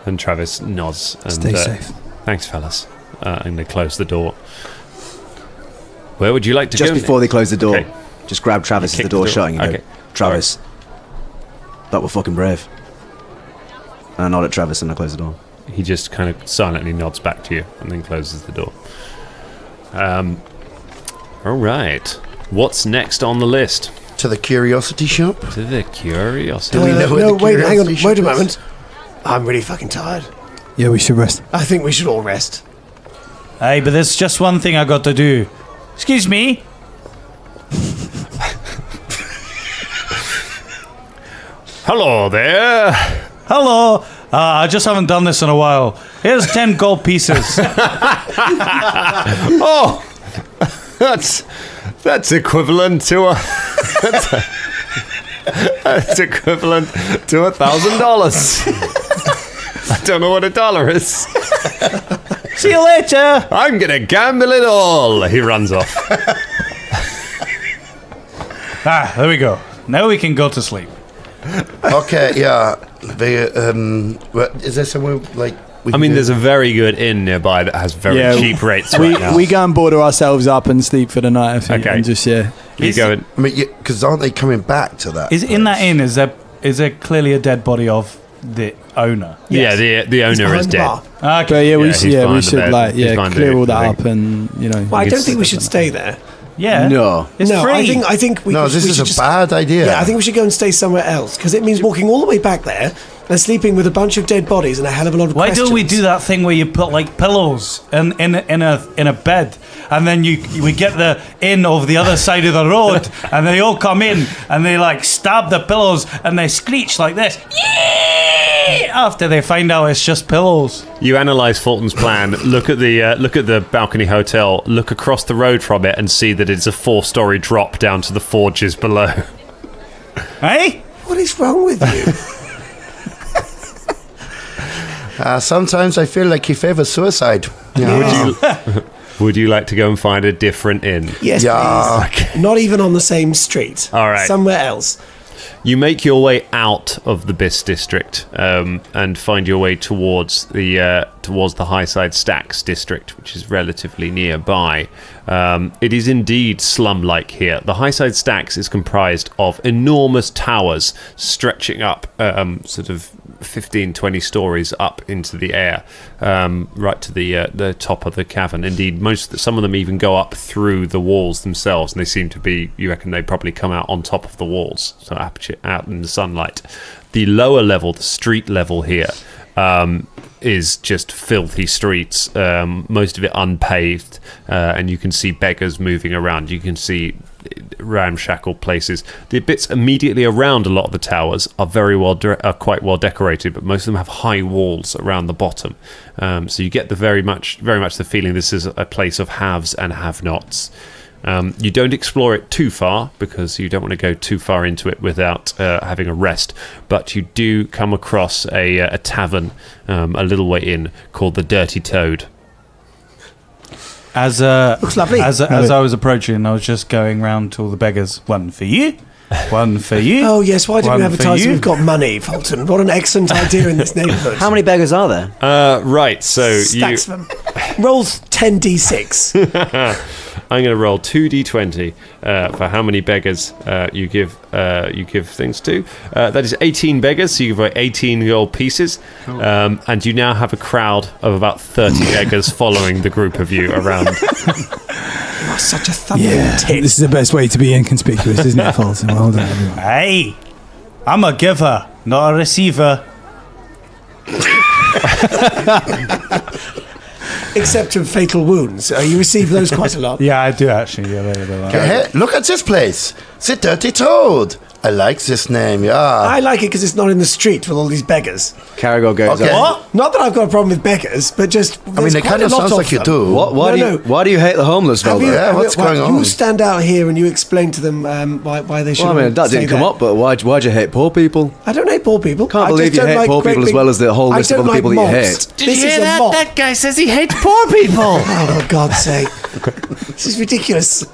And Travis nods. And, Stay safe. Thanks, fellas. And they close the door. Where would you like to Just go? before they close the door. Okay. Just grab Travis as the door shutting and go, Travis, that were fucking brave. And I nod at Travis and I close the door. He just kind of silently nods back to you and then closes the door. All right. What's next on the list? To the curiosity shop. To the curiosity. Do we know where the wait, hang on. curiosity Wait a shop is? moment. I'm really fucking tired. Yeah, we should rest. I think we should all rest. Hey, but there's just one thing I got to do. Excuse me. Hello there. Hello. I just haven't done this in a while. Here's 10 gold pieces. Oh, that's equivalent to a that's equivalent to $1,000. I don't know what $1 is. See you later. I'm gonna gamble it all. He runs off. There we go. Now we can go to sleep. Okay, yeah. Is there somewhere like? There's a very good inn nearby that has very cheap rates right now. We go and border ourselves up and sleep for the night. I think, Okay. and just You go. I mean, because aren't they coming back to that? Is in that inn? Is there clearly a dead body of the owner? Yeah, the owner is Behind the dead. bar. But Okay. we he's behind the should bed. He's behind clear the all that thing. up and Well, I don't think we should stay there. Yeah. No. It's no, free. I think we. No, we this should is a just- bad idea. Yeah, I think we should go and stay somewhere else because it means walking all the way back there and sleeping with a bunch of dead bodies and a hell of a lot of Why questions. don't we do that thing where you put like pillows in a bed, and then we get the inn over the other side of the road, and they all come in and they like stab the pillows and they screech like this. Yee! After they find out it's just pillows. You analyse Fulton's plan. Look at the balcony hotel. Look across the road from it and see that it's a 4-story drop down to the forges below. Hey? What is wrong with you? Sometimes I feel like he favors suicide. Yeah. Would you like to go and find a different inn? Yes, Yeah. please. Not even on the same street. All right. Somewhere else. You make your way out of the Biss district and find your way towards the Highside Stacks district, which is relatively nearby. It is indeed slum-like here. The Highside Stacks is comprised of enormous towers stretching up sort of 15, 20 stories up into the air, right to the top of the cavern. Indeed, some of them even go up through the walls themselves, and they seem to be, you reckon they probably come out on top of the walls, so out in the sunlight. The lower level, the street level here, is just filthy streets, most of it unpaved, and you can see beggars moving around. You can see ramshackle places. The bits immediately around a lot of the towers are quite well decorated, but most of them have high walls around the bottom. So you get the very much the feeling this is a place of haves and have-nots. You don't explore it too far because you don't want to go too far into it without having a rest, but you do come across a tavern a little way in called the Dirty Toad. Looks lovely. As I was approaching, I was just going round to all the beggars. One for you, one for you. Oh, yes. Why didn't one we for advertise you. we've got money, Fulton? What an excellent idea in this neighbourhood. How many beggars are there? Right, so Stacks of them. Rolls 10d6. I'm going to roll 2d20 for how many beggars you give things to. That is 18 beggars, so you give away 18 gold pieces, and you now have a crowd of about 30 beggars following the group of you around. You are such a thundering tit. This is the best way to be inconspicuous, isn't it, Fulton? Well done, everyone. Hey, I'm a giver, not a receiver. Except of fatal wounds. You receive those quite a lot. Yeah, I do actually. Yeah, they're Hey, look at this place. The Dirty Toad. I like this name, yeah. I like it because it's not in the street with all these beggars. Caragor goes Okay. up. What? Not that I've got a problem with beggars, but just I mean, it kind of sounds like you do. Why do you hate the homeless, Have Velda? you, Yeah, what's going on? You stand out here and you explain to them why they should. Well, I mean, that stay didn't come there. up, but why'd you hate poor people? I don't hate poor people. Can't I believe just you don't hate like poor great people as big- well as the whole I list of don't other people like that you mobs. hate. This is a mob. That guy says he hates poor people. Oh, for God's sake. This is ridiculous.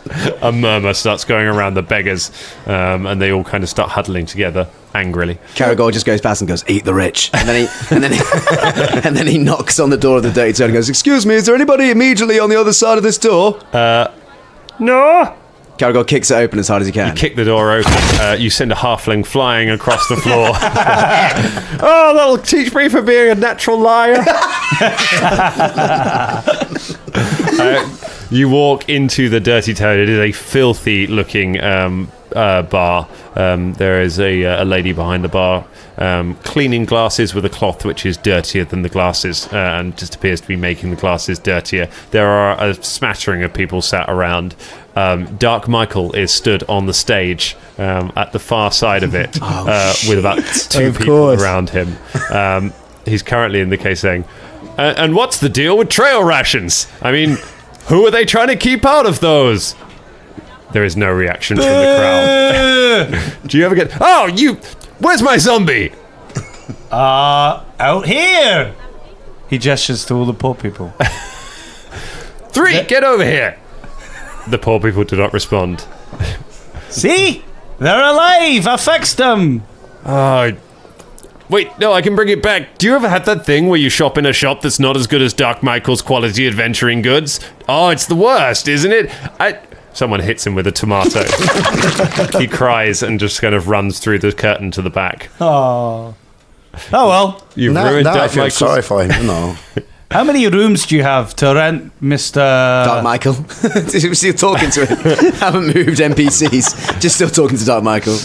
A murmur starts going around the beggars, and they all kind of start huddling together angrily. Caragor just goes past and goes, "Eat the rich," and then he knocks on the door of the Dirty Toad and goes, "Excuse me, is there anybody immediately on the other side of this door?" No! Caragor kicks it open as hard as he can. Kick the door open. You send a halfling flying across the floor. Oh, that'll teach me for being a natural liar. You walk into the Dirty Toad. It is a filthy-looking bar. There is a lady behind the bar cleaning glasses with a cloth which is dirtier than the glasses and just appears to be making the glasses dirtier. There are a smattering of people sat around. Dark Michael is stood on the stage at the far side of it with about 2 people around him. He's currently in the case saying, and what's the deal with trail rations? I mean, who are they trying to keep out of those? There is no reaction from the crowd. Do you ever get... Oh, you... Where's my zombie? Out here. He gestures to all the poor people. 3, get over here. The poor people do not respond. See? They're alive. I fixed them. Wait, no, I can bring it back. Do you ever have that thing where you shop in a shop that's not as good as Dark Michael's quality adventuring goods? Oh, it's the worst, isn't it? Someone hits him with a tomato. He cries and just kind of runs through the curtain to the back. Oh well. You've ruined I Dark feel Michael's... sorry for him. No. How many rooms do you have to rent, Mr. Dark Michael. We're still talking to him. Haven't moved NPCs. Just still talking to Dark Michael.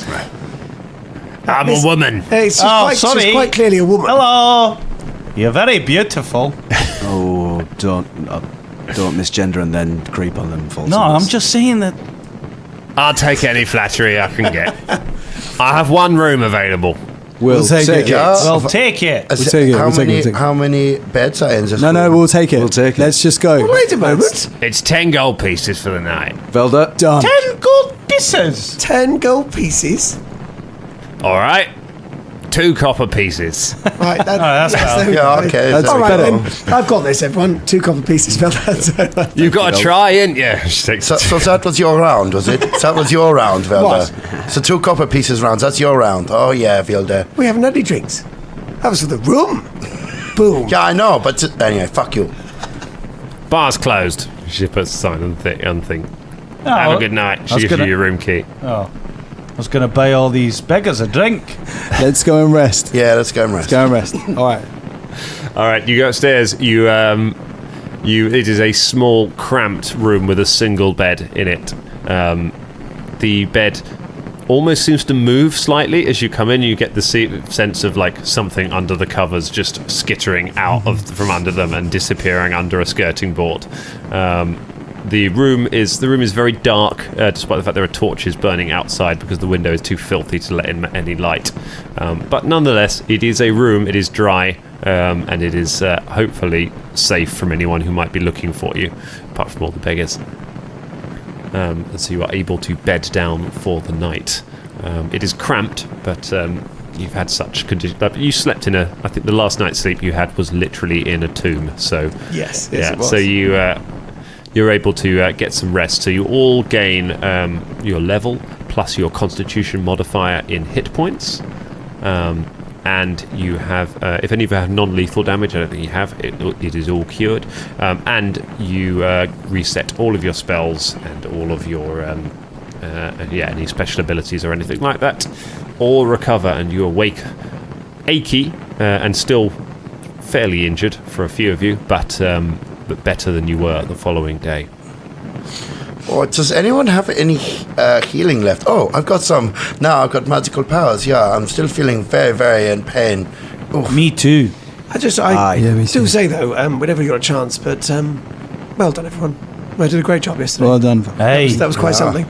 I'm a woman. It's sorry. she's quite clearly a woman. Hello. You're very beautiful. Oh, don't misgender and then creep on them. No, I'm just saying that. I'll take any flattery I can get. I have 1 room available. We'll take it. Yeah. We'll take it. We'll take it. How many beds are in this No, room? we'll take it. We'll take it. Let's just go. Wait a moment. It's 10 gold pieces for the night. Velda. Done. 10 gold pieces. 10 gold pieces. All right. 2 copper pieces. Right, that's better. Yeah, okay. That's all right, better. then. I've got this, everyone. 2 copper pieces. Velda. You've got to try, ain't you? So that was your round, was it? That was your round, Velda. So 2 copper pieces rounds. That's your round. Oh yeah, Velda. We haven't had any drinks. That was for the room. Boom. Yeah, I know, but anyway, fuck you. Bar's closed. She puts a sign on the thing. Have a good night. She gives you your room key. Oh. I was going to buy all these beggars a drink. Let's go and rest. Yeah, let's go and rest. Go and rest. All right. All right, you go upstairs. It is a small, cramped room with a single bed in it. The bed almost seems to move slightly as you come in. You get the sense of like something under the covers just skittering out from under them and disappearing under a skirting board. The room is very dark, despite the fact there are torches burning outside because the window is too filthy to let in any light. But nonetheless, it is a room. It is dry, and it is hopefully safe from anyone who might be looking for you, apart from all the beggars. And so you are able to bed down for the night. It is cramped, but you've had such conditions. You slept in I think the last night's sleep you had was literally in a tomb. So Yes, yeah. it was. So you're able to get some rest. So you all gain your level plus your Constitution modifier in hit points. And you have, if any of you have non-lethal damage, I don't think you have, it is all cured. And you reset all of your spells and all of your, any special abilities or anything like that. All recover, and you awake achy and still fairly injured for a few of you, but better than you were the following day. Oh, does anyone have any healing left? Oh, I've got some. Now I've got magical powers. Yeah, I'm still feeling very, very in pain. Oof. Me too. I do say, though, whenever you got a chance, but well done, everyone. I did a great job yesterday. Well done. Hey. That was quite something.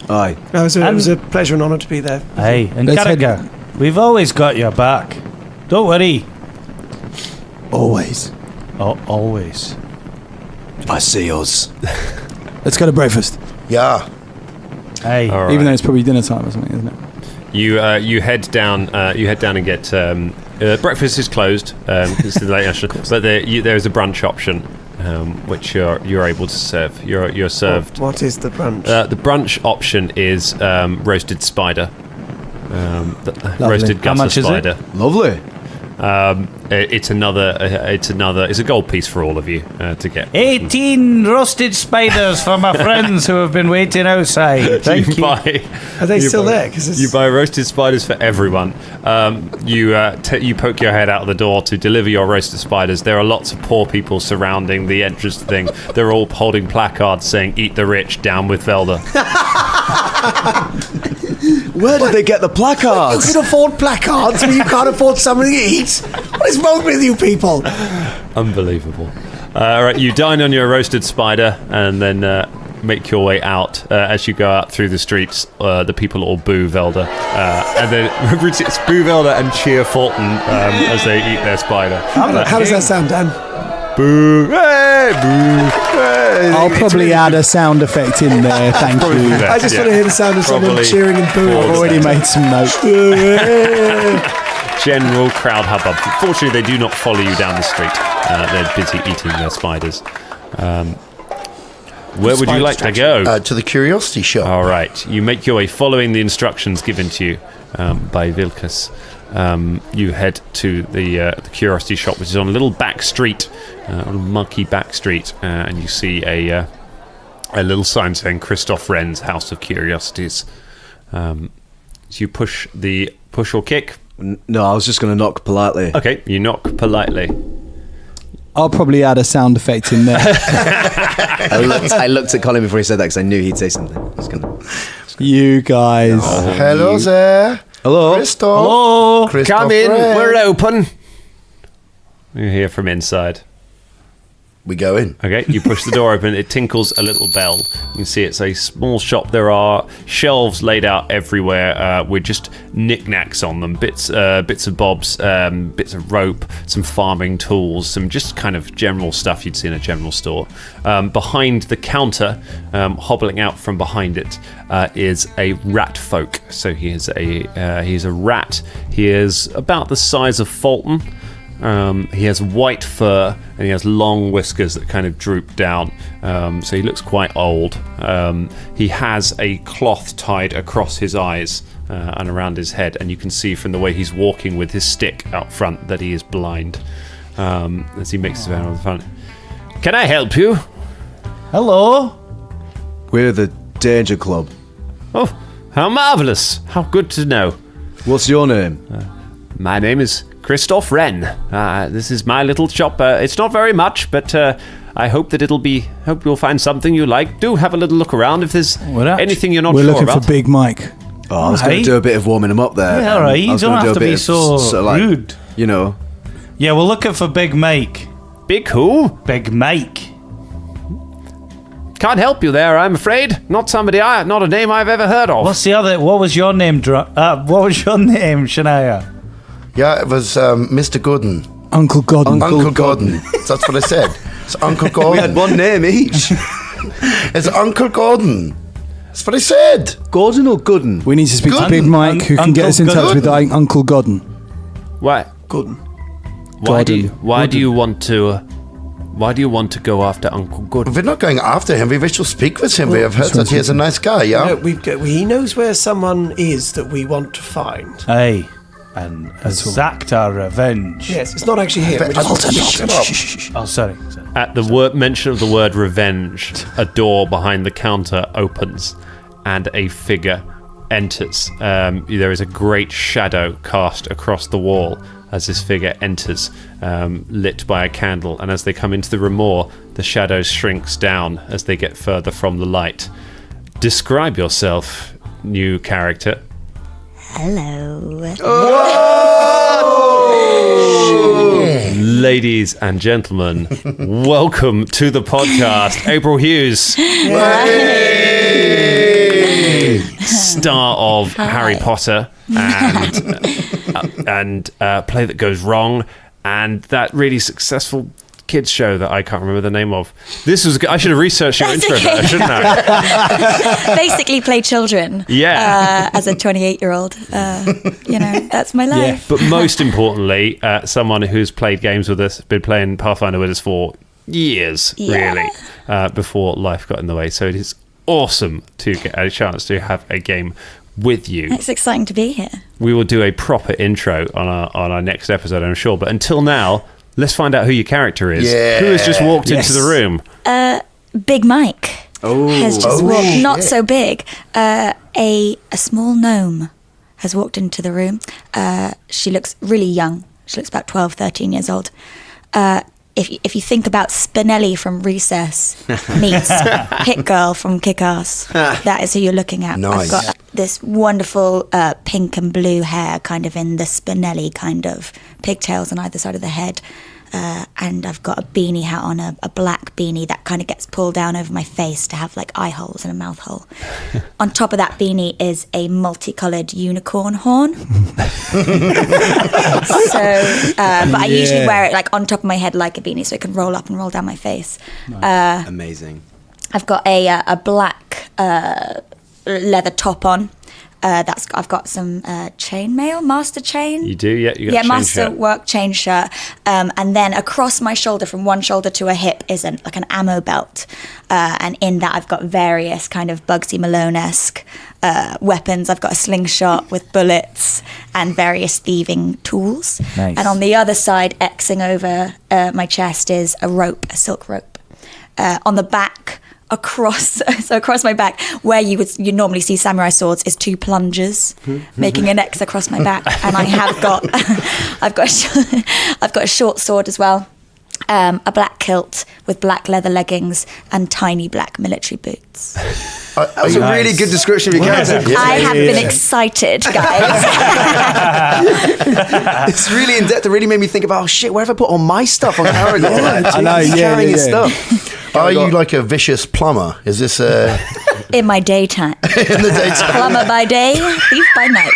Aye. It was a pleasure and honour to be there. Hey, and Let's Carragher, we've always got your back. Don't worry. Always. Oh, always. I see us. Let's go to breakfast. Yeah. Hey. All right. Even though it's probably dinner time or something, isn't it? You head down. You head down and get breakfast is closed. It's the late national, but there is a brunch option, which you're able to serve. You're served. What is the brunch? The brunch option is roasted spider. Roasted How much gusset is it? spider. Lovely. It's a gold piece for all of you to get. 18 roasted spiders for my friends who have been waiting outside. Thank you. Are they still there? You buy roasted spiders for everyone. You poke your head out of the door to deliver your roasted spiders. There are lots of poor people surrounding the entrance thing. They're all holding placards saying, "Eat the rich, down with Velda." Where did they get the placards? You can afford placards, but you can't afford something to eat. What is wrong with you people? Unbelievable. All right, you dine on your roasted spider and then make your way out. As you go out through the streets, the people all boo Velda. And then it's boo Velda and cheer Fulton as they eat their spider. How does that sound, Dan? Boo! Hey! Boo! Hey! I'll probably add a sound effect in there. Thank you. I just want to hear the sound of someone cheering and booing. I've already made some notes. General crowd hubbub. Fortunately, they do not follow you down the street. They're busy eating their spiders. Where would you like to go? To the curiosity shop. All right. You make your way following the instructions given to you by Vilkas. You head to the curiosity shop, which is on a little back street, on a mucky back street, and you see a little sign saying Christoph Wren's House of Curiosities. So you push or kick. No, I was just going to knock politely. Okay, you knock politely. I'll probably add a sound effect in there. I looked at Colin before he said that because I knew he'd say something. You guys. Hello there. Hello. Christoph. Hello. Christoph Come in, Wren. we're open. You hear from inside. We go in. Okay, you push the door open, it tinkles a little bell. You can see it's a small shop. There are shelves laid out everywhere with just knickknacks on them, bits of bobs, bits of rope, some farming tools, some just kind of general stuff you'd see in a general store. Behind the counter, hobbling out from behind it, is a rat folk. So he's a rat. He is about the size of Fulton. He has white fur and he has long whiskers that kind of droop down, so he looks quite old. He has a cloth tied across his eyes and around his head, and you can see from the way he's walking with his stick out front that he is blind as he makes his way around the front. Can I help you? Hello. We're the Danger Club. Oh, how marvellous. How good to know. What's your name? My name is Christoph Wren. This is my little shop. It's not very much, but I hope that hope you'll find something you like. Do have a little look around if there's anything you're not We're sure looking about. for Big Mike. Oh, I was going to do a bit of warming him up there. Yeah, all right. You don't have to be so rude. You know. Yeah, we're looking for Big Mike. Big who? Big Mike. Can't help you there, I'm afraid. Not a name I've ever heard of. What was your name, Shania? Yeah, it was Mr. Gooden. Uncle Godden. Uncle Gordon. That's what I said. It's Uncle Gordon. We had one name each. It's Uncle Gordon. That's what I said. Gordon or Gooden? We need to speak to Gooden. Big Mike, who can get us in touch with Uncle Godden. Why? Gooden. Why do you want to go after Uncle Good? We're not going after him. We wish to speak with him. We have heard that he is a nice guy, yeah? No, he knows where someone is that we want to find. Aye. And exact our revenge. Yes, it's not actually him. Oh, sorry. At the mention of the word revenge, a door behind the counter opens and a figure enters. There is a great shadow cast across the wall as this figure enters, lit by a candle. And as they come into the room more, the shadow shrinks down as they get further from the light. Describe yourself, new character. Hello. Ladies and gentlemen, welcome to the podcast, April Hughes. Star of Harry Potter and Play That Goes Wrong, and that really successful kids show that I can't remember the name of. I should have researched your intro better, shouldn't I? Basically play children. Yeah. As a 28-year-old. That's my life. Yeah. But most importantly, someone who's played games with us, been playing Pathfinder with us for years, really, before life got in the way. So it is awesome to get a chance to have a game with you. It's exciting to be here. We will do a proper intro on our next episode, I'm sure. But until now, let's find out who your character is. Yeah. Who has just walked into the room? Big Mike has just walked. Not so big. A small gnome has walked into the room. She looks really young. She looks about 12, 13 years old. If you think about Spinelli from Recess meets Hit Girl from Kick-Ass, that is who you're looking at. Nice. I've got this wonderful pink and blue hair, kind of in the Spinelli kind of pigtails on either side of the head. And I've got a beanie hat on, a black beanie that kind of gets pulled down over my face to have like eye holes and a mouth hole. On top of that beanie is a multicoloured unicorn horn. But I usually wear it like on top of my head like a beanie so it can roll up and roll down my face. Nice. Amazing. I've got a black leather top on. I've got some chainmail, master chain. You do, yeah. You got a chain master shirt. work chain shirt. And then across my shoulder, from one shoulder to a hip, is like an ammo belt. And in that, I've got various kind of Bugsy Malone-esque weapons. I've got a slingshot with bullets and various thieving tools. Nice. And on the other side, Xing over my chest, is a rope, a silk rope. On the back, across my back, where you normally see samurai swords, is 2 plungers, making an X across my back. And I have got I've got a short sword as well, a black kilt with black leather leggings and tiny black military boots. That's a really good description of your character. I have been excited, guys. It's really in depth. It really made me think about, oh shit, where have I put all my stuff on Aragorn? I know, He's carrying his yeah. stuff. Are you like a vicious plumber? Is this In my daytime. in the daytime? Plumber by day, thief by night.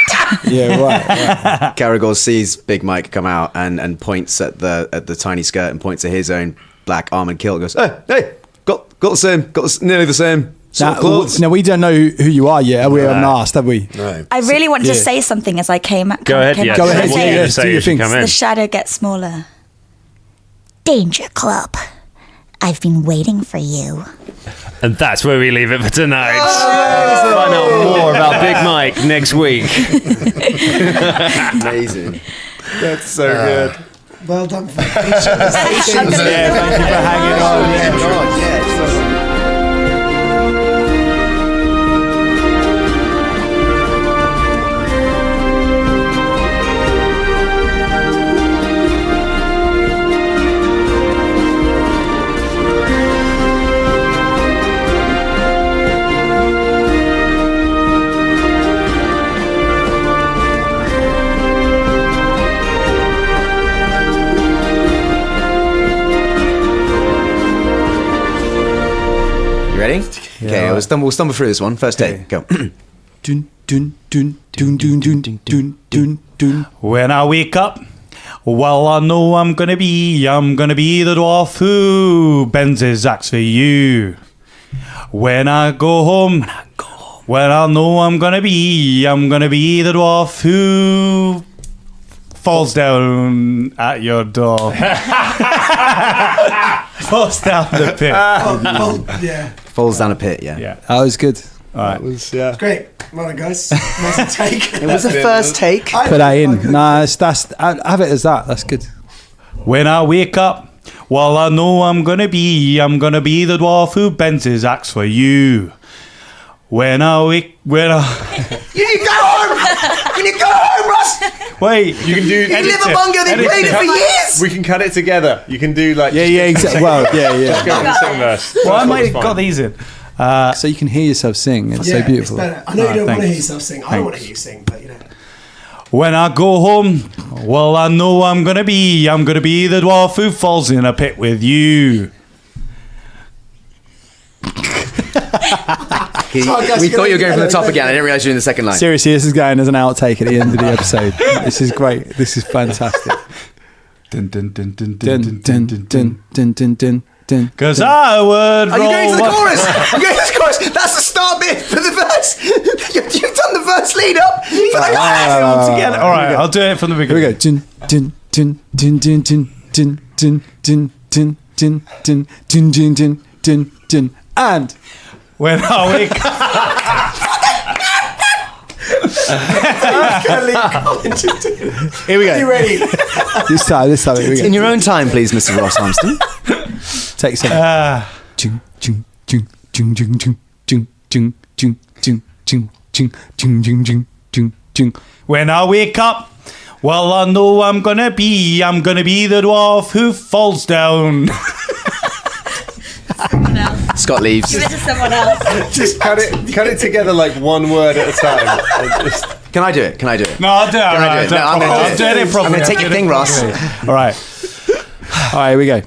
Yeah, right. Caragor sees Big Mike come out and points at the tiny skirt and points at his own black armored kilt and goes, hey, got nearly the same sort of clothes. Now, we don't know who you are yet. We haven't asked, have we? No. I really wanted to say something as I came up. Go ahead, yeah. Go ahead, What yeah, were you yeah, gonna say do your as you thing. come in? The shadow gets smaller. Danger Club. I've been waiting for you. And that's where we leave it for tonight. Find out more about Big Mike next week. Amazing. That's so good. Well done for Thank you for hanging on. Ready? Okay, we'll stumble through this one. First take, go. Dun, dun, dun, dun, dun, dun, dun, dun, dun. When I wake up, well, I know I'm gonna be the dwarf who bends his axe for you. When I go home, well, I know I'm gonna be the dwarf who falls down at your door. Falls down the pit. yeah. Falls down a pit, yeah. Yeah. That was good. All right. Great. Well done, guys. Nice take. It was the first take. Put that in. Nah, have it as that. That's good. When I wake up, well, I know I'm gonna be the dwarf who bends his axe for you. When I wake, You need to go home! You need to go home, Russ! wait, You can do. You live a bungo, they played it for years! We can cut it together. You can do like. Yeah, exactly. Well, yeah. Go on the second verse. well, I First might one's have got fine. these in. So you can hear yourself sing. It's Yeah, so beautiful. It's better. I know you don't want to thanks. hear yourself sing. I don't want to hear you sing, but you know. When I go home, well, I know I'm gonna be the dwarf who falls in a pit with you. We thought you were going from the top again. I didn't realise you were in the second line. Seriously, this is going as an outtake at the end of the episode. This is great. This is fantastic. Dun, dun, dun, dun, Dun, dun, dun, dun, dun, dun, dun, dun. Cause I would Are you going to the roll chorus? You're going to the chorus. That's the start bit for the verse. You've done the verse lead up. together. All right, I'll do it from the Here we beginning. go. Dun, dun, dun, dun, dun, dun, dun, dun, dun, dun, dun, dun, dun, dun, dun, dun, and When I wake Here we go. Are you ready? This time. Here we go. In your own time, please, Mr. Ross Armstrong. Take some. Chung, chung, chung, chung, chung, chung, chung, chung, chung, chung, chung, chung, chung, chung, chung, chung, chung. When I wake up, well, I know I'm gonna be the dwarf who falls down. Scott leaves. Give it to someone else. Just cut it together like one word at a time. Can I do it? No, I'll do it. I'm going to take your thing, Ross. All right, here we go.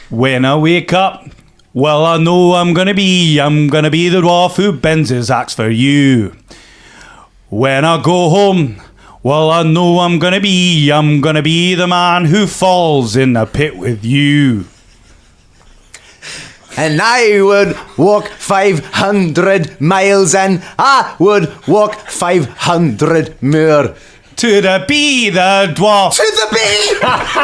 When I wake up, well, I know I'm gonna be the dwarf who bends his axe for you. When I go home, well, I know I'm gonna be the man who falls in the pit with you. And I would walk 500 miles and I would walk 500 more. To the bee, the dwarf. To the bee!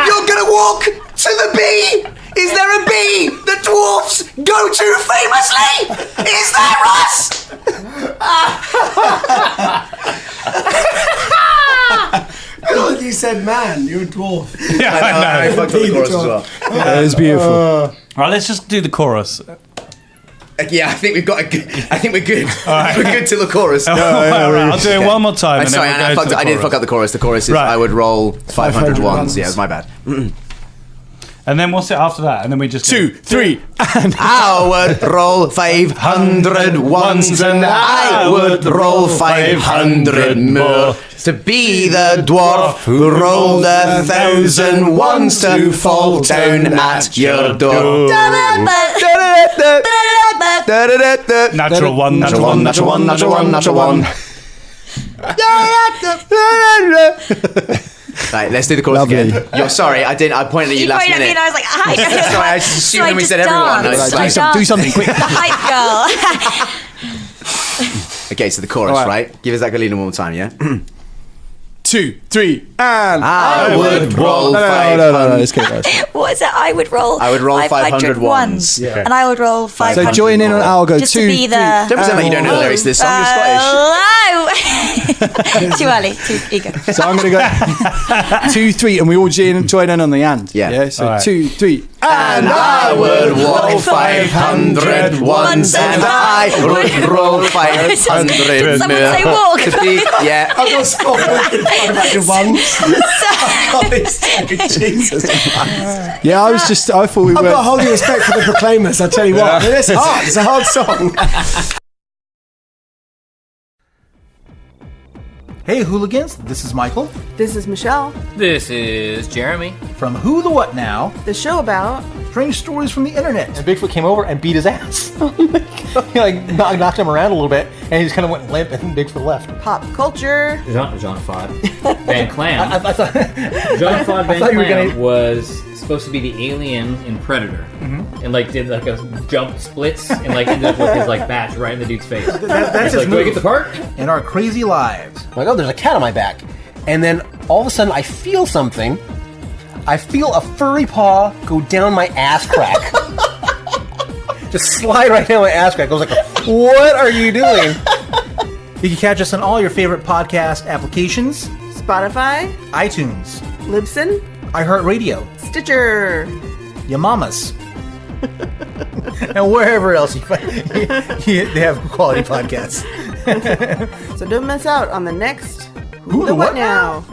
You're going to walk to the bee! Is there a bee the dwarfs go to famously? Is there, Ross? God, you said man, you're a dwarf. Yeah, I know. I fucked up the chorus as well. That is beautiful. All right, let's just do the chorus. Yeah, I think we've got a good. I think we're good. right. We're good till the chorus. All right, I'll do it one more time. I'm sorry, and then I we'll go to the did chorus. fuck up the chorus. The chorus is Right. I would roll 500 ones. Yeah, it was my bad. And then what's it after that? And then we just 2, 3, and I would roll 500 ones and I would roll 500 more to be the dwarf who rolled 1,000 ones to fall down at your door. natural one. Right, let's do the chorus Lovely. again. You're sorry, I pointed at you last pointed at me minute. and I was like, hi. Sorry, I just assumed we said everyone. I was like, do something quick. The hype girl. okay, so the chorus, right? Give us that Galena one more time, yeah? 2, 3, and I would roll no, 500. let's get it. What is it? I would roll 500 ones. Yeah. And I would roll 500. So join in on our go. Just 2, to be the... Don't pretend like you don't know the lyrics to this song, you're Scottish. Too early, too eager. So I'm going to go 2, 3, and we all join in on the and. Yeah. So right. 2, 3, And I would walk 500 ones and I would roll 500 Someone say more. walk. I've Yeah. got Scott walking 500 ones. Jesus. Yeah, I thought we I've were. got holy respect for the Proclaimers, I tell you what. I mean, it's hard. It's a hard song. Hey hooligans, this is Michael This is Michelle. This is Jeremy. from Who the What Now? The show about Strange stories from the internet. And Bigfoot came over and beat his ass. He like knocked him around a little bit, and he just kind of went limp, and Bigfoot left. pop culture. Jean-Claude Van Clam. I thought Jean-Claude Van thought you were Clam was supposed to be the alien in Predator, and like did like a jump splits and like ended up with his like batch right in the dude's face. that's like, do I get the part? In our crazy lives. I'm like, oh, there's a cat on my back, and then all of a sudden I feel something. I feel a furry paw go down my ass crack. Just slide right down my ass crack. I was like, what are you doing? You can catch us on all your favorite podcast applications, Spotify, iTunes, Libsyn, iHeartRadio, Stitcher. your mamas, and wherever else you find they have quality podcasts. So don't miss out on the next Who the What Now?